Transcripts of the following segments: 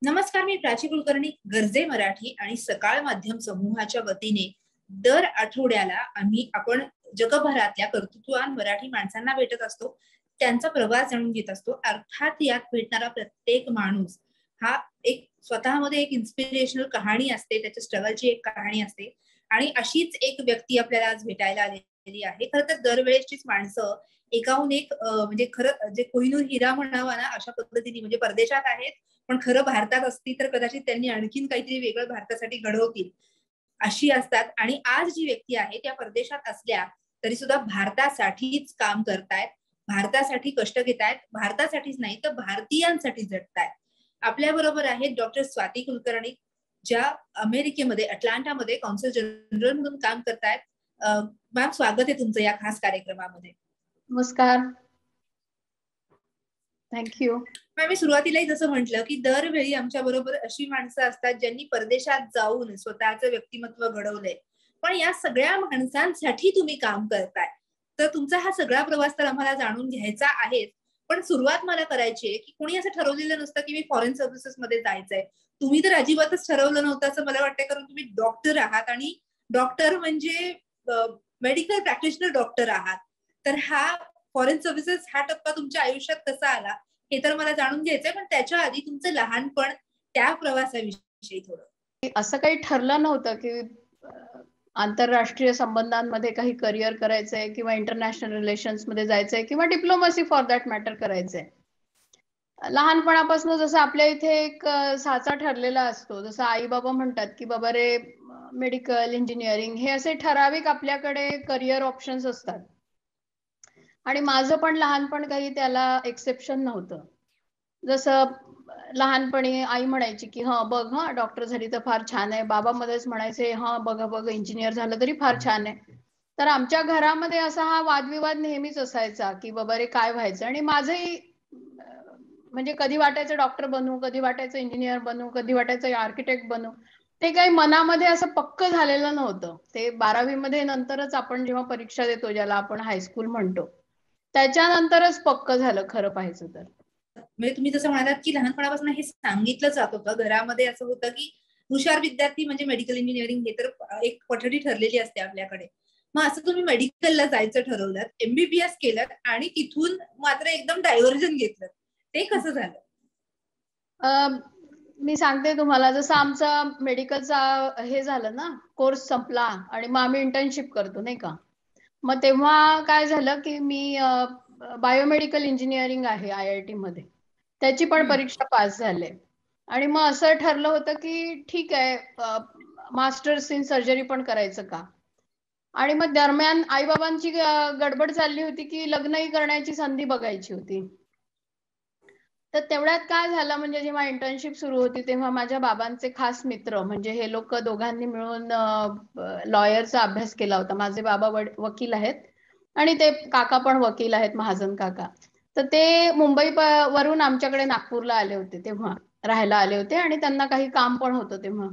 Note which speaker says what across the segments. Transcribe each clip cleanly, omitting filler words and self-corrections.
Speaker 1: नमस्कार, मी प्राची कुलकर्णी. गरजे मराठी आणि सकाळ माध्यम समूहाच्या वतीने दर आठवड्याला आपण जगभरातल्या कर्तृत्ववान मराठी माणसांना भेटत असतो, त्यांचा प्रवास जाणून घेत असतो. अर्थात यात भेटणारा प्रत्येक माणूस हा एक स्वतःमध्ये एक इन्स्पिरेशनल कहाणी असते, त्याच्या स्ट्रगलची एक कहाणी असते. आणि अशीच एक व्यक्ती आपल्याला आज भेटायला आलेली आहे. खरं तर दरवेळेसचीच माणसं एकाहून एक म्हणजे खरं जे कोहिनूर हिरा म्हणावा ना, अशा पद्धतीने म्हणजे परदेशात आहेत पण खरं भारतात असती तर कदाचित त्यांनी आणखीन काहीतरी वेगळं भारतासाठी घडवतील अशी असतात. आणि आज जी व्यक्ती आहे त्या परदेशात असल्या तरी सुद्धा भारतासाठीच काम करतायत, भारतासाठी कष्ट घेतायत, भारतासाठीच नाही तर भारतीयांसाठी झटतायत. आपल्या बरोबर आहेत डॉक्टर स्वाती कुलकर्णी, ज्या अमेरिकेमध्ये अटलांटामध्ये कौन्सिल जनरल म्हणून काम करतायत. मॅम, स्वागत आहे तुमचं या खास कार्यक्रमामध्ये.
Speaker 2: नमस्कार. थँक्यू.
Speaker 1: मी सुरुवातीलाही जसं म्हटलं की दरवेळी आमच्या बरोबर अशी माणसं असतात ज्यांनी परदेशात जाऊन स्वतःचं व्यक्तिमत्व घडवलंय, पण या सगळ्या माणसांसाठी तुम्ही काम करताय. तर तुमचा हा सगळा प्रवास तर आम्हाला जाणून घ्यायचा आहे. पण सुरुवात मला करायची आहे की कोणी असं ठरवलेलं नसतं की मी फॉरेन सर्व्हिसेस मध्ये जायचंय. तुम्ही तर अजिबातच ठरवलं नव्हतं असं मला वाटतंय, कारण तुम्ही डॉक्टर आहात आणि डॉक्टर म्हणजे मेडिकल प्रॅक्टिशनर डॉक्टर आहात. तर हा फॉरेन सर्व्हिसेस हा टप्पा तुमच्या आयुष्यात कसा आला हे तर मला जाणून घ्यायचंय, पण त्याच्या आधी तुमचं लहानपण, त्या प्रवासाविषयी थोडं.
Speaker 2: असं काही ठरलं नव्हतं की आंतरराष्ट्रीय संबंधांमध्ये काही करिअर करायचंय किंवा इंटरनॅशनल रिलेशन्स मध्ये जायचंय किंवा डिप्लोमसी फॉर दॅट मॅटर करायचंय. लहानपणापासून जसं आपल्या इथे एक साचा ठरलेला असतो, जसं आई बाबा म्हणतात की बाबा रे मेडिकल इंजिनिअरिंग हे असे ठराविक आपल्याकडे करिअर ऑप्शन्स असतात. आणि माझं पण लहानपण काही त्याला एक्सेप्शन नव्हतं. जसं लहानपणी आई म्हणायची की बघ डॉक्टर झाली तर फार छान आहे, बाबा मध्येच म्हणायचे बघ बघ इंजिनियर झालं तरी फार छान आहे. तर आमच्या घरामध्ये असा हा वादविवाद नेहमीच असायचा की बाबा रे काय व्हायचं. आणि माझंही म्हणजे कधी वाटायचं डॉक्टर बनू, कधी वाटायचं इंजिनियर बनू, कधी वाटायचं आर्किटेक्ट बनू. ते काही मनामध्ये असं पक्क झालेलं नव्हतं. ते 12वी मध्ये नंतरच आपण जेव्हा परीक्षा देतो, ज्याला आपण हायस्कूल म्हणतो, त्याच्यानंतरच पक्क झालं खरं पाहायचं तर.
Speaker 1: म्हणजे तुम्ही जसं म्हणालात की लहानपणापासून हे सांगितलं जात होतं, घरामध्ये असं होतं की हुशार विद्यार्थी म्हणजे मेडिकल इंजिनिअरिंग, हे तर एक पठडी ठरलेली असते आपल्याकडे. मग असं तुम्ही मेडिकलला जायचं ठरवलं, MBBS केलं आणि तिथून मात्र एकदम डायव्हर्जन घेतलं, ते कसं झालं?
Speaker 2: मी सांगते तुम्हाला. जसं आमचा मेडिकलचा हे झालं ना, कोर्स संपला आणि मग आम्ही इंटर्नशिप करतो नाही का. मग तेव्हा काय झालं की मी बायोमेडिकल इंजिनिअरिंग आहे IIT मध्ये, त्याची पण परीक्षा पास झाले. आणि मग असं ठरलं होतं की ठीक आहे मास्टर्स इन सर्जरी पण करायचं का. आणि मग दरम्यान आईबाबांची गडबड चालली होती की लग्नही करण्याची संधी बघायची होती. तर तेवढ्यात काय झालं, म्हणजे जेव्हा इंटर्नशिप सुरू होती तेव्हा माझ्या बाबांचे खास मित्र, म्हणजे हे लोक दोघांनी मिळून लॉयरचा अभ्यास केला होता. माझे बाबा वकील आहेत आणि ते काका पण वकील आहेत, महाजन काका. तर ते मुंबई वरून आमच्याकडे नागपूरला आले होते, तेव्हा राहायला आले होते आणि त्यांना काही काम पण होतं तेव्हा.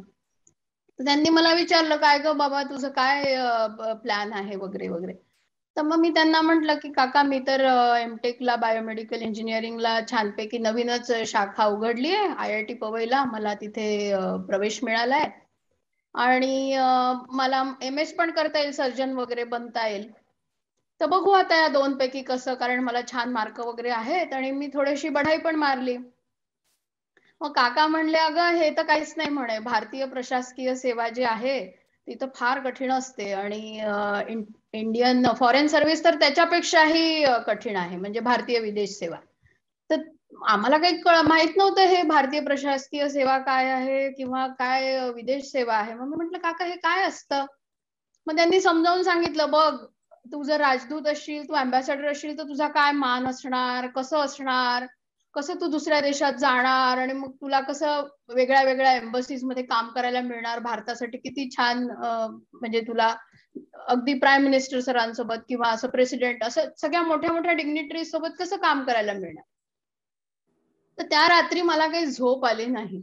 Speaker 2: तर त्यांनी मला विचारलं काय ग बाबा तुझं काय प्लॅन आहे वगैरे वगैरे. तर मग मी त्यांना म्हटलं की काका मी तर एमटेकला बायोमेडिकल इंजिनिअरिंगला छानपैकी नवीनच शाखा उघडली आहे IIT पवईला, मला तिथे प्रवेश मिळालाय आणि मला MS पण करता येईल, सर्जन वगैरे बनता येईल. तर बघू आता या दोनपैकी कसं, कारण मला छान मार्क वगैरे आहेत आणि मी थोडीशी बढाई पण मारली. मग काका म्हणले अगं हे तर काहीच नाही म्हणे, भारतीय प्रशासकीय सेवा जी आहे ती तर फार कठीण असते आणि इंडियन फॉरेन सर्व्हिस तर त्याच्यापेक्षाही कठीण आहे, म्हणजे भारतीय विदेश सेवा. तर आम्हाला काही माहित नव्हतं हे भारतीय प्रशासकीय सेवा काय आहे किंवा काय विदेश सेवा आहे. मग मी म्हटलं काका हे काय असतं. मग त्यांनी समजावून सांगितलं, बघ तू जर राजदूत असशील, तू अँबॅसेडर असशील तर तुझा काय मान असणार, कसं असणार, कसं तू दुसऱ्या देशात जाणार आणि मग तुला कसं वेगळ्या वेगळ्या एम्बसीज मध्ये काम करायला मिळणार, भारतासाठी किती छान म्हणजे तुला अगदी प्राईम मिनिस्टर सरांसोबत किंवा असं प्रेसिडेंट असं सगळ्या मोठ्या मोठ्या डिग्निटरी सोबत कसं काम करायला मिळणार. तर त्या रात्री मला काही झोप आली नाही.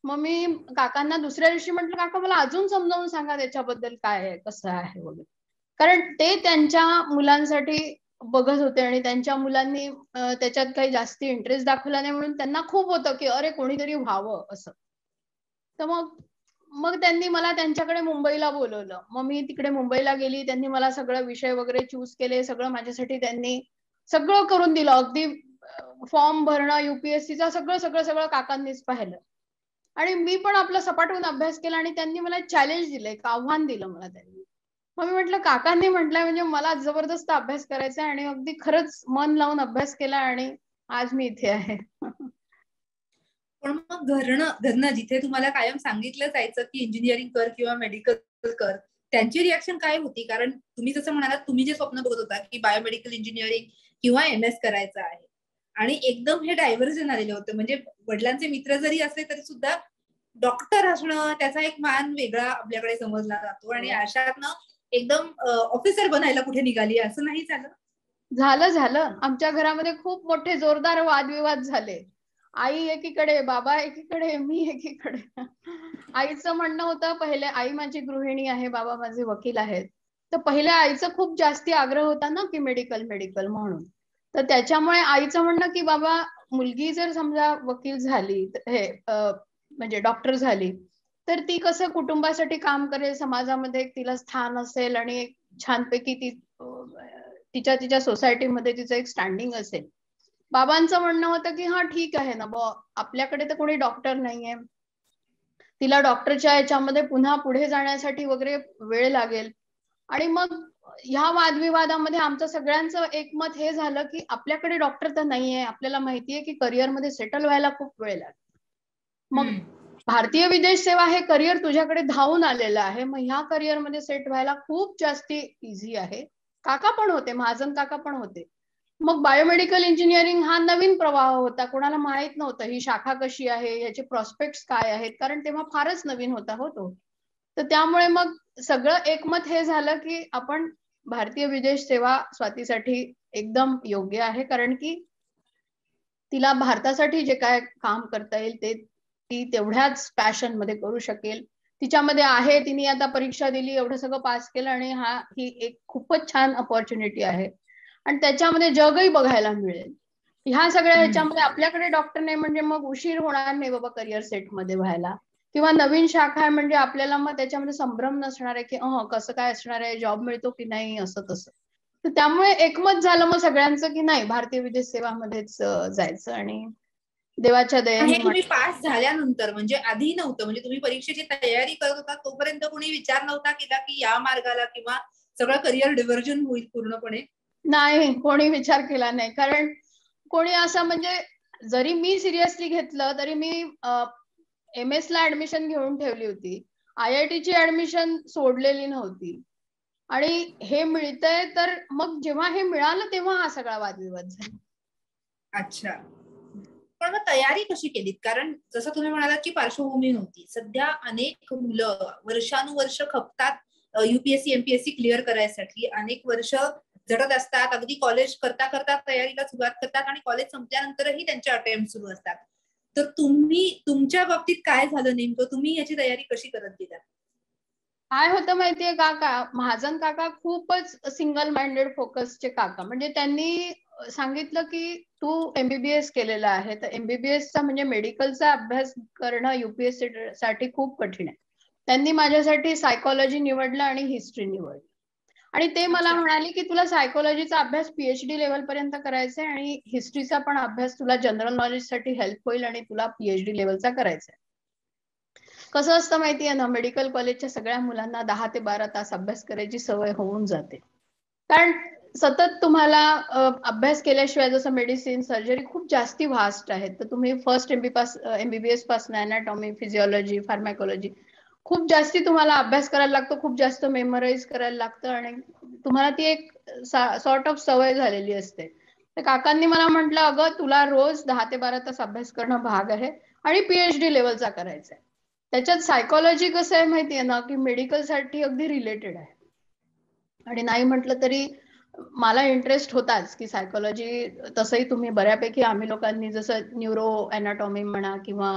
Speaker 2: मग मी काकांना दुसऱ्या दिवशी म्हटलं काका मला अजून समजावून सांगा त्याच्याबद्दल काय आहे कसं आहे वगैरे, कारण ते त्यांच्या मुलांसाठी बघत होते आणि त्यांच्या मुलांनी त्याच्यात काही जास्ती इंटरेस्ट दाखवला नाही म्हणून त्यांना खूप होतं की अरे कोणीतरी व्हावं असं. तर मग त्यांनी मला त्यांच्याकडे मुंबईला बोलवलं. मग मी तिकडे मुंबईला गेली. त्यांनी मला सगळं विषय वगैरे चूज केले. सगळं माझ्यासाठी त्यांनी सगळं करून दिलं. अगदी फॉर्म भरणं, युपीएससीचा सगळं सगळं सगळं काकांनीच पाहिलं. आणि मी पण आपला सपाटून अभ्यास केला आणि त्यांनी मला चॅलेंज दिलं, एक आव्हान दिलं मला त्यांनी. मग मी म्हटलं काकांनी म्हटलंय म्हणजे मला जबरदस्त अभ्यास करायचा आहे आणि अगदी खरंच मन लावून अभ्यास केला आणि आज मी इथे आहे.
Speaker 1: पण मग घरनं जिथे तुम्हाला कायम सांगितलं जायचं की इंजिनिअरिंग कर किंवा मेडिकल कर, त्यांची रिॲक्शन काय होती? कारण तुम्ही जसं म्हणालात, तुम्ही जे स्वप्न बघत होता की बायोमेडिकल इंजिनिअरिंग किंवा MS करायचं आहे आणि एकदम हे डायव्हर्जन आलेलं होतं. म्हणजे वडिलांचे मित्र जरी असले तरी सुद्धा डॉक्टर असणं त्याचा एक मान वेगळा आपल्याकडे समजला जातो आणि अशातनं एकदम ऑफिसर बनायला कुठे निघाली, असं नाही झालं?
Speaker 2: झालं. आमच्या घरामध्ये खूप मोठे जोरदार वादविवाद झाले. आई एकीकडे, बाबा एकीकडे, मी एकीकडे. आईचं म्हणणं होतं पहिले, आई माझी गृहिणी आहे, बाबा माझे वकील आहेत. तर पहिल्या आईचं खूप जास्ती आग्रह होता ना की मेडिकल म्हणून. तर त्याच्यामुळे आईचं म्हणणं की बाबा मुलगी जर समजा वकील झाली, हे म्हणजे डॉक्टर झाली, तर ती कसं कुटुंबासाठी काम करेल, समाजामध्ये तिला स्थान असेल आणि एक छानपैकी ती तिच्या सोसायटीमध्ये तिचं एक स्टँडिंग असेल. बाबांचं म्हणणं होतं की हा ठीक आहे ना, आपल्याकडे तर कोणी डॉक्टर नाहीये, तिला डॉक्टरच्या याच्यामध्ये पुन्हा पुढे जाण्यासाठी वगैरे वेळ लागेल. आणि मग ह्या वादविवादामध्ये आमचं सगळ्यांचं एकमत हे झालं की आपल्याकडे डॉक्टर तर नाहीये, आपल्याला माहितीये की करिअरमध्ये सेटल व्हायला खूप वेळ लागतो. मग भारतीय विदेश सेवा हे करिअर तुझ्याकडे धावून आलेलं आहे, मग ह्या करिअरमध्ये सेट व्हायला खूप जास्ती इझी आहे. काका पण होते, महाजन काका पण होते. मग बायोमेडिकल इंजिनिअरिंग हा नवीन प्रवाह होता, कोणाला माहित नव्हतं ही शाखा कशी आहे, याचे प्रॉस्पेक्ट्स काय आहेत, कारण तेव्हा फारच नवीन होता हो तो. तर त्यामुळे मग सगळं एकमत हे झालं की आपण भारतीय विदेश सेवा स्वातीसाठी एकदम योग्य आहे, कारण की तिला भारतासाठी जे काय काम करता येईल ते ती तेवढ्याच पॅशन मध्ये करू शकेल. तिच्यामध्ये आहे, तिने आता परीक्षा दिली, एवढं सगळं पास केलं आणि ही एक खूपच छान अपॉर्च्युनिटी आहे आणि त्याच्यामध्ये जगही बघायला मिळेल. ह्या सगळ्या ह्याच्यामध्ये आपल्याकडे डॉक्टर नाही म्हणजे मग उशीर होणार नाही बाबा करिअर सेट मध्ये व्हायला, किंवा नवीन शाखा आहे म्हणजे आपल्याला मग त्याच्यामध्ये संभ्रम नसणार आहे की कसं काय असणार आहे, जॉब मिळतो की नाही, असं तसं. तर त्यामुळे एकमत झालं मग सगळ्यांचं की नाही भारतीय विदेश सेवामध्येच जायचं. आणि देवाच्या दयेने
Speaker 1: तुम्ही पास झाल्यानंतर, म्हणजे आधी नव्हतं, म्हणजे तुम्ही परीक्षेची तयारी करत होता तोपर्यंत कोणी विचार नव्हता केला की या मार्गाला किंवा सगळं करिअर डिव्हर्जन होईल पूर्णपणे? नाही,
Speaker 2: कोणी विचार केला नाही. कारण कोणी असं म्हणजे जरी मी सिरियसली घेतलं तरी मी MS ला ऍडमिशन घेऊन ठेवली होती, IIT ची ऍडमिशन सोडलेली नव्हती. आणि हे मिळतंय तर मग जेव्हा हे मिळालं तेव्हा हा सगळा वादविवाद झाला.
Speaker 1: अच्छा. पण मग तयारी कशी केलीत? कारण जसं तुम्ही म्हणालात की पार्श्वभूमी नव्हती. सध्या अनेक मुलं वर्षानुवर्ष खपतात UPSC MPSC क्लिअर करायसाठी, अनेक वर्ष झटत असतात, अगदी कॉलेज करता करता तयारीला सुरुवात करतात आणि कॉलेज संपल्यानंतरही त्यांचे अटेम्प्ट सुरू असतात. तर तुमच्या बाबतीत काय झालं नेमकं? तुम्ही याची तयारी कशी करत गेलात?
Speaker 2: काय होतं माहितीये काका, महाजन काका खूपच सिंगल माइंडेड फोकसचे काका. म्हणजे त्यांनी सांगितलं की तू MBBS केलेला आहे, तर MBBSचा म्हणजे मेडिकलचा अभ्यास करणं UPSC साठी खूप कठीण आहे. त्यांनी माझ्यासाठी सायकोलॉजी निवडलं आणि हिस्ट्री निवडली. आणि ते मला म्हणाले की तुला सायकोलॉजीचा अभ्यास PhD लेवल पर्यंत करायचा आहे आणि हिस्ट्रीचा पण अभ्यास तुला जनरल नॉलेज साठी हेल्प होईल आणि तुला PhD लेवलचा करायचा आहे. कसं असतं माहितीये ना, मेडिकल कॉलेजच्या सगळ्या मुलांना 10 ते 12 तास अभ्यास करायची सवय होऊन जाते. कारण सतत तुम्हाला अभ्यास केल्याशिवाय, जसं मेडिसिन, सर्जरी खूप जास्ती व्हास्ट आहेत, तर तुम्ही फर्स्ट MBBS पासून अॅनाटॉमी, फिजिओलॉजी, फार्मॅकोलॉजी खूप जास्ती तुम्हाला अभ्यास करायला लागतो, खूप जास्त मेमोराईज करायला लागतं आणि तुम्हाला ती एक सॉर्ट ऑफ सवय झालेली असते. तर काकांनी मला म्हटलं, अगं तुला रोज 10 ते 12 तास अभ्यास करणं भाग आहे आणि PhD लेवलचा करायचा आहे. त्याच्यात सायकोलॉजी कसं आहे माहितीये ना, की मेडिकल साठी अगदी रिलेटेड आहे. आणि नाही म्हटलं तरी मला इंटरेस्ट होताच की सायकोलॉजी, तसंही तुम्ही बऱ्यापैकी आम्ही लोकांनी जसं न्यूरो अॅनाटॉमी म्हणा किंवा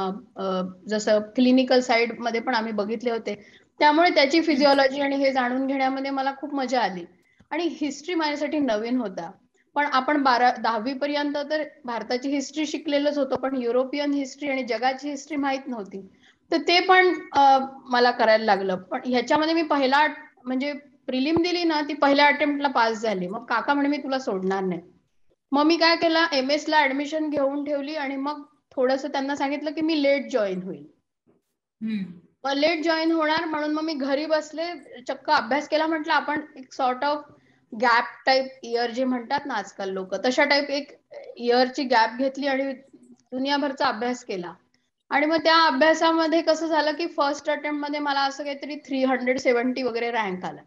Speaker 2: जसं क्लिनिकल साइड मध्ये पण आम्ही बघितले होते, त्यामुळे त्याची फिजिओलॉजी आणि हे जाणून घेण्यामध्ये मला खूप मजा आली. आणि हिस्ट्री माझ्यासाठी नवीन होता. पण आपण 10वी पर्यंत तर भारताची हिस्ट्री शिकलेलंच होतो, पण युरोपियन हिस्ट्री आणि जगाची हिस्ट्री माहित नव्हती. तर ते पण मला करायला लागलं. पण ह्याच्यामध्ये मी पहिला म्हणजे प्रिलिम दिली ना, ती पहिल्या अटेम्प्टला पास झाली. मग काका म्हणे मी तुला सोडणार नाही. मग मी काय केलं, MS ला ऍडमिशन घेऊन ठेवली आणि मग थोडंसं त्यांना सांगितलं की मी लेट जॉईन होईल. मग लेट जॉईन होणार म्हणून मग मी घरी बसले, चक्क अभ्यास केला. म्हटलं आपण एक sort of gap type year जे म्हणतात ना आजकाल लोक, तशा टाईप एक इयरची गॅप घेतली आणि दुनियाभरचा अभ्यास केला. आणि मग त्या अभ्यासामध्ये कसं झालं की फर्स्ट अटेम्प्ट मध्ये मला असं काहीतरी 370 वगैरे रँक आला.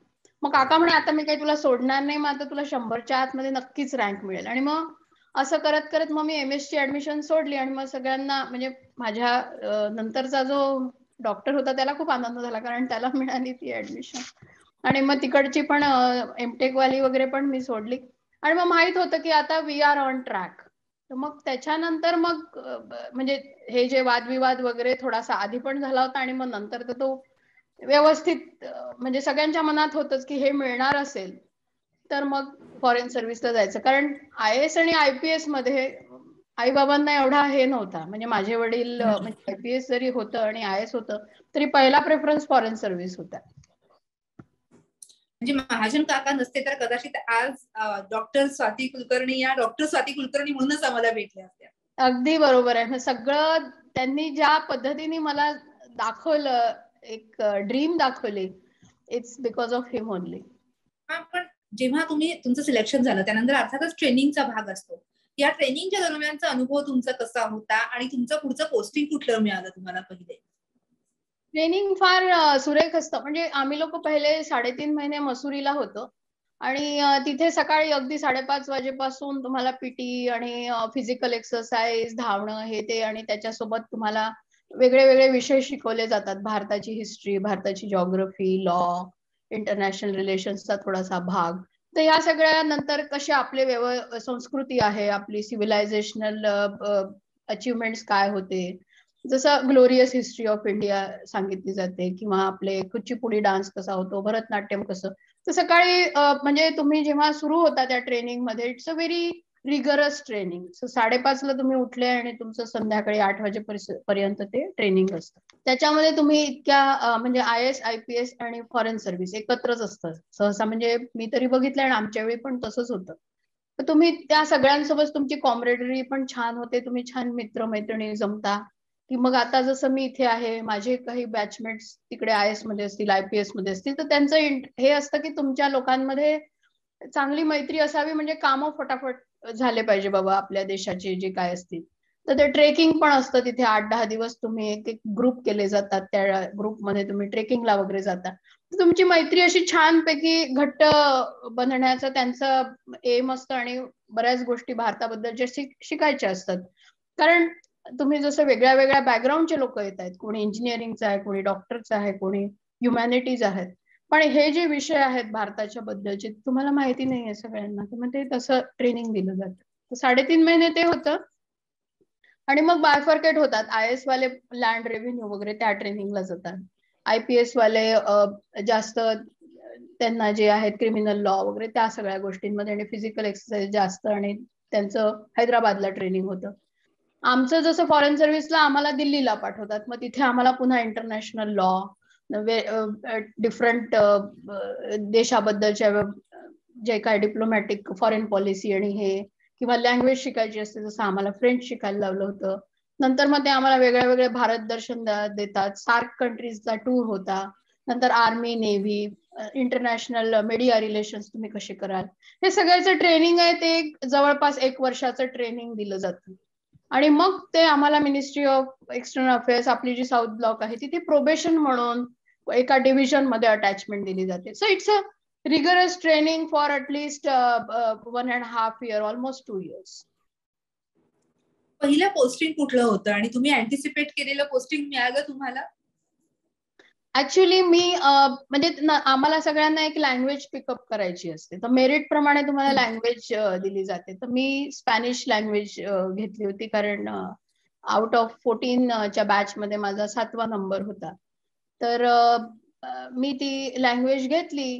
Speaker 2: मग काका म्हणे आता मी काही तुला सोडणार नाही, मग आता तुला 100च्या आतमध्ये नक्कीच रँक मिळेल. आणि मग असं करत करत मग मी MS ची ऍडमिशन सोडली. आणि मग सगळ्यांना म्हणजे माझ्या नंतरचा जो डॉक्टर होता त्याला खूप आनंद झाला, कारण त्याला मिळाली ती ऍडमिशन. आणि मग तिकडची पण MTech वाली वगैरे पण मी सोडली. आणि मग माहित होतं की आता वी आर ऑन ट्रॅक. तर मग त्याच्यानंतर मग म्हणजे हे जे वादविवाद वगैरे थोडासा आधी पण झाला होता, आणि मग नंतर तर तो व्यवस्थित म्हणजे सगळ्यांच्या मनात होतच की हे मिळणार असेल तर मग फॉरेन सर्व्हिसला जायचं. कारण IAS आणि IPS मध्ये आई बाबांना एवढा हे नव्हता. म्हणजे माझे वडील म्हणजे IPS जरी होतं आणि IAS होतं तरी पहिला प्रेफरन्स फॉरेन सर्व्हिस होता.
Speaker 1: म्हणजे महाजन काका नसते तर कदाचित आज डॉक्टर स्वाती कुलकर्णी या डॉक्टर स्वाती कुलकर्णी म्हणूनच आम्हाला भेटल्या असत्या.
Speaker 2: अगदी बरोबर आहे. सगळं त्यांनी ज्या पद्धतीने मला दाखवलं, एक ड्रीम दाखवली, it's because of him only.
Speaker 1: पण जेव्हा तुमचं सिलेक्शन झालं त्यानंतर अर्थातच ट्रेनिंगचा भाग असतो. या ट्रेनिंगच्या दरम्यानचा अनुभव तुमचा कसा होता आणि तुमचं पुढचं पोस्टिंग कुठलं मिळालं तुम्हाला पहिले?
Speaker 2: ट्रेनिंग फार सुरेख असतं. म्हणजे आम्ही लोक पहिले 3.5 महिने मसुरीला होतो आणि तिथे सकाळी अगदी 5:30 वाजेपासून तुम्हाला PT आणि फिजिकल एक्सरसाइज, धावणं, हे ते, आणि त्याच्यासोबत तुम्हाला वेगळे वेगळे विषय शिकवले जातात. भारताची हिस्ट्री, भारताची जिओग्राफी, लॉ, इंटरनॅशनल रिलेशन्सचा थोडासा भाग. तर या सगळ्या नंतर कशी आपले संस्कृती आहे, आपली सिव्हिलायझेशनल अचिव्हमेंट्स काय होते, जसं ग्लोरियस हिस्ट्री ऑफ इंडिया सांगितली जाते, किंवा आपले कुचिपुडी डान्स कसा होतो, भरतनाट्यम कसं. तर सकाळी म्हणजे तुम्ही जेव्हा सुरू होता त्या ट्रेनिंग मध्ये, it's a very rigorous training. 5:30 ला तुम्ही उठले आणि तुमचं संध्याकाळी 8 वाजेपर्यंत ते ट्रेनिंग असतं. त्याच्यामध्ये तुम्ही इतक्या म्हणजे IAS, IPS आणि फॉरेन सर्व्हिस एकत्रच असतं सहसा. म्हणजे मी तरी बघितलं आणि आमच्या वेळी पण तसंच होतं. तर तुम्ही त्या सगळ्यांसोबत तुमची कॉम्रेडरी पण छान होते, तुम्ही छान मित्रमैत्रिणी जमता. की मग आता जसं मी इथे आहे, माझे काही बॅचमेट्स तिकडे IAS मध्ये असतील, IPS मध्ये असतील, तर त्यांचं हे असतं की तुमच्या लोकांमध्ये चांगली मैत्री असावी, म्हणजे कामं फटाफट झाले पाहिजे बाबा आपल्या देशाचे जे काय असतील. तर ते ट्रेकिंग पण असतं तिथे. 8-10 दिवस तुम्ही एक ग्रुप केले जातात, त्या ग्रुपमध्ये तुम्ही ट्रेकिंगला वगैरे जाता. तर तुमची मैत्री अशी छानपैकी घट्ट बनण्याचं त्यांचं एम असतं. आणि बऱ्याच गोष्टी भारताबद्दल जे शिकायच्या असतात. कारण तुम्ही जसं वेगळ्या वेगळ्या बॅकग्राऊंडचे लोक येत आहेत, कोणी इंजिनिअरिंगचा आहे, कोणी डॉक्टरचा आहे, कोणी ह्युमॅनिटीज आहेत, पण हे जे विषय आहेत भारताच्या बद्दलचे तुम्हाला माहिती नाहीये सगळ्यांना, तर मग ते तसं ट्रेनिंग दिलं जातं. 3.5 महिने ते होतं. आणि मग बायफर्केट होतात. IAS वाले लँड रेव्हेन्यू वगैरे त्या ट्रेनिंगला जातात. IPS वाले जास्त त्यांना जे आहेत क्रिमिनल लॉ वगैरे त्या सगळ्या गोष्टींमध्ये, आणि फिजिकल एक्सरसाइज जास्त, आणि त्यांचं हैदराबादला ट्रेनिंग होतं. आमचं जसं फॉरेन सर्व्हिसला आम्हाला दिल्लीला पाठवतात, मग तिथे आम्हाला पुन्हा इंटरनॅशनल लॉ, डिफरंट देशाबद्दलच्या जे काय डिप्लोमॅटिक फॉरेन पॉलिसी आणि हे, किंवा लँग्वेज शिकायची असते, जसं आम्हाला फ्रेंच शिकायला लावलं होतं. नंतर मग ते आम्हाला वेगळ्या वेगळ्या भारत दर्शन देतात. सार्क कंट्रीजचा टूर होता. नंतर army, navy, international media relations तुम्ही कसे कराल, हे सगळ्याचं ट्रेनिंग आहे. ते जवळपास 1 वर्षाचं ट्रेनिंग दिलं जातं. आणि मग ते आम्हाला मिनिस्ट्री ऑफ एक्सटर्नल अफेअर्स, आपली जी साऊथ ब्लॉक आहे, तिथे प्रोबेशन म्हणून एका डिव्हिजन मध्ये अटॅचमेंट दिली जाते. So it's a rigorous training for at least 1.5 year, almost 2 years.
Speaker 1: पहिलं पोस्टिंग कुठलं होतं आणि तुम्ही अँटिसिपेट केलेलं पोस्टिंग मिळालं तुम्हाला?
Speaker 2: ऍक्च्युली मी म्हणजे आम्हाला सगळ्यांना एक लँग्वेज पिकअप करायची असते, तर मेरिट प्रमाणे तुम्हाला लँग्वेज दिली जाते. तर मी स्पॅनिश लँग्वेज घेतली होती, कारण आउट ऑफ 14 च्या बॅच मध्ये माझा 7वा नंबर होता. तर मी ती लँग्वेज घेतली.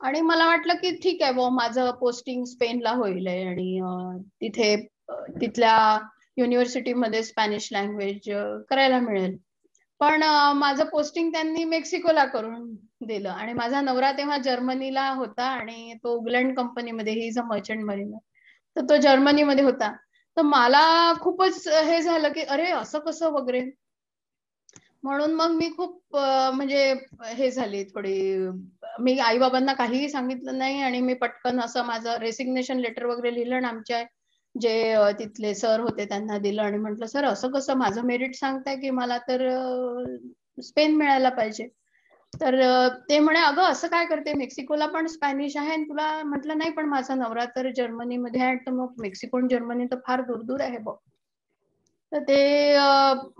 Speaker 2: आणि मला वाटलं की ठीक आहे बुवा, माझं पोस्टिंग स्पेनला होईल आहे आणि तिथे तिथल्या युनिव्हर्सिटीमध्ये स्पॅनिश लँग्वेज करायला मिळेल. पण माझं पोस्टिंग त्यांनी मेक्सिकोला करून दिलं आणि माझा नवरा तेव्हा जर्मनीला होता आणि तो उगलँड कंपनीमध्ये, he is a merchant marine, तर तो जर्मनीमध्ये होता. तर मला खूपच हे झालं की अरे असं कसं वगैरे. म्हणून मग मी खूप म्हणजे हे झाली थोडी. मी आई बाबांना काहीही सांगितलं नाही आणि मी पटकन असं माझं रेसिग्नेशन लेटर वगैरे लिहिलं आणि आमच्या जे तिथले सर होते त्यांना दिलं आणि म्हटलं सर असं कसं, माझं मेरिट सांगताय की मला तर स्पेन मिळायला पाहिजे. तर ते म्हणे अगं असं काय करते, मेक्सिकोला पण स्पॅनिश आहे आणि तुला. म्हटलं नाही पण माझा नवरा तर जर्मनीमध्ये आहे, तर मग मेक्सिको आणि जर्मनी तर फार दूर दूर आहे बघ. तर ते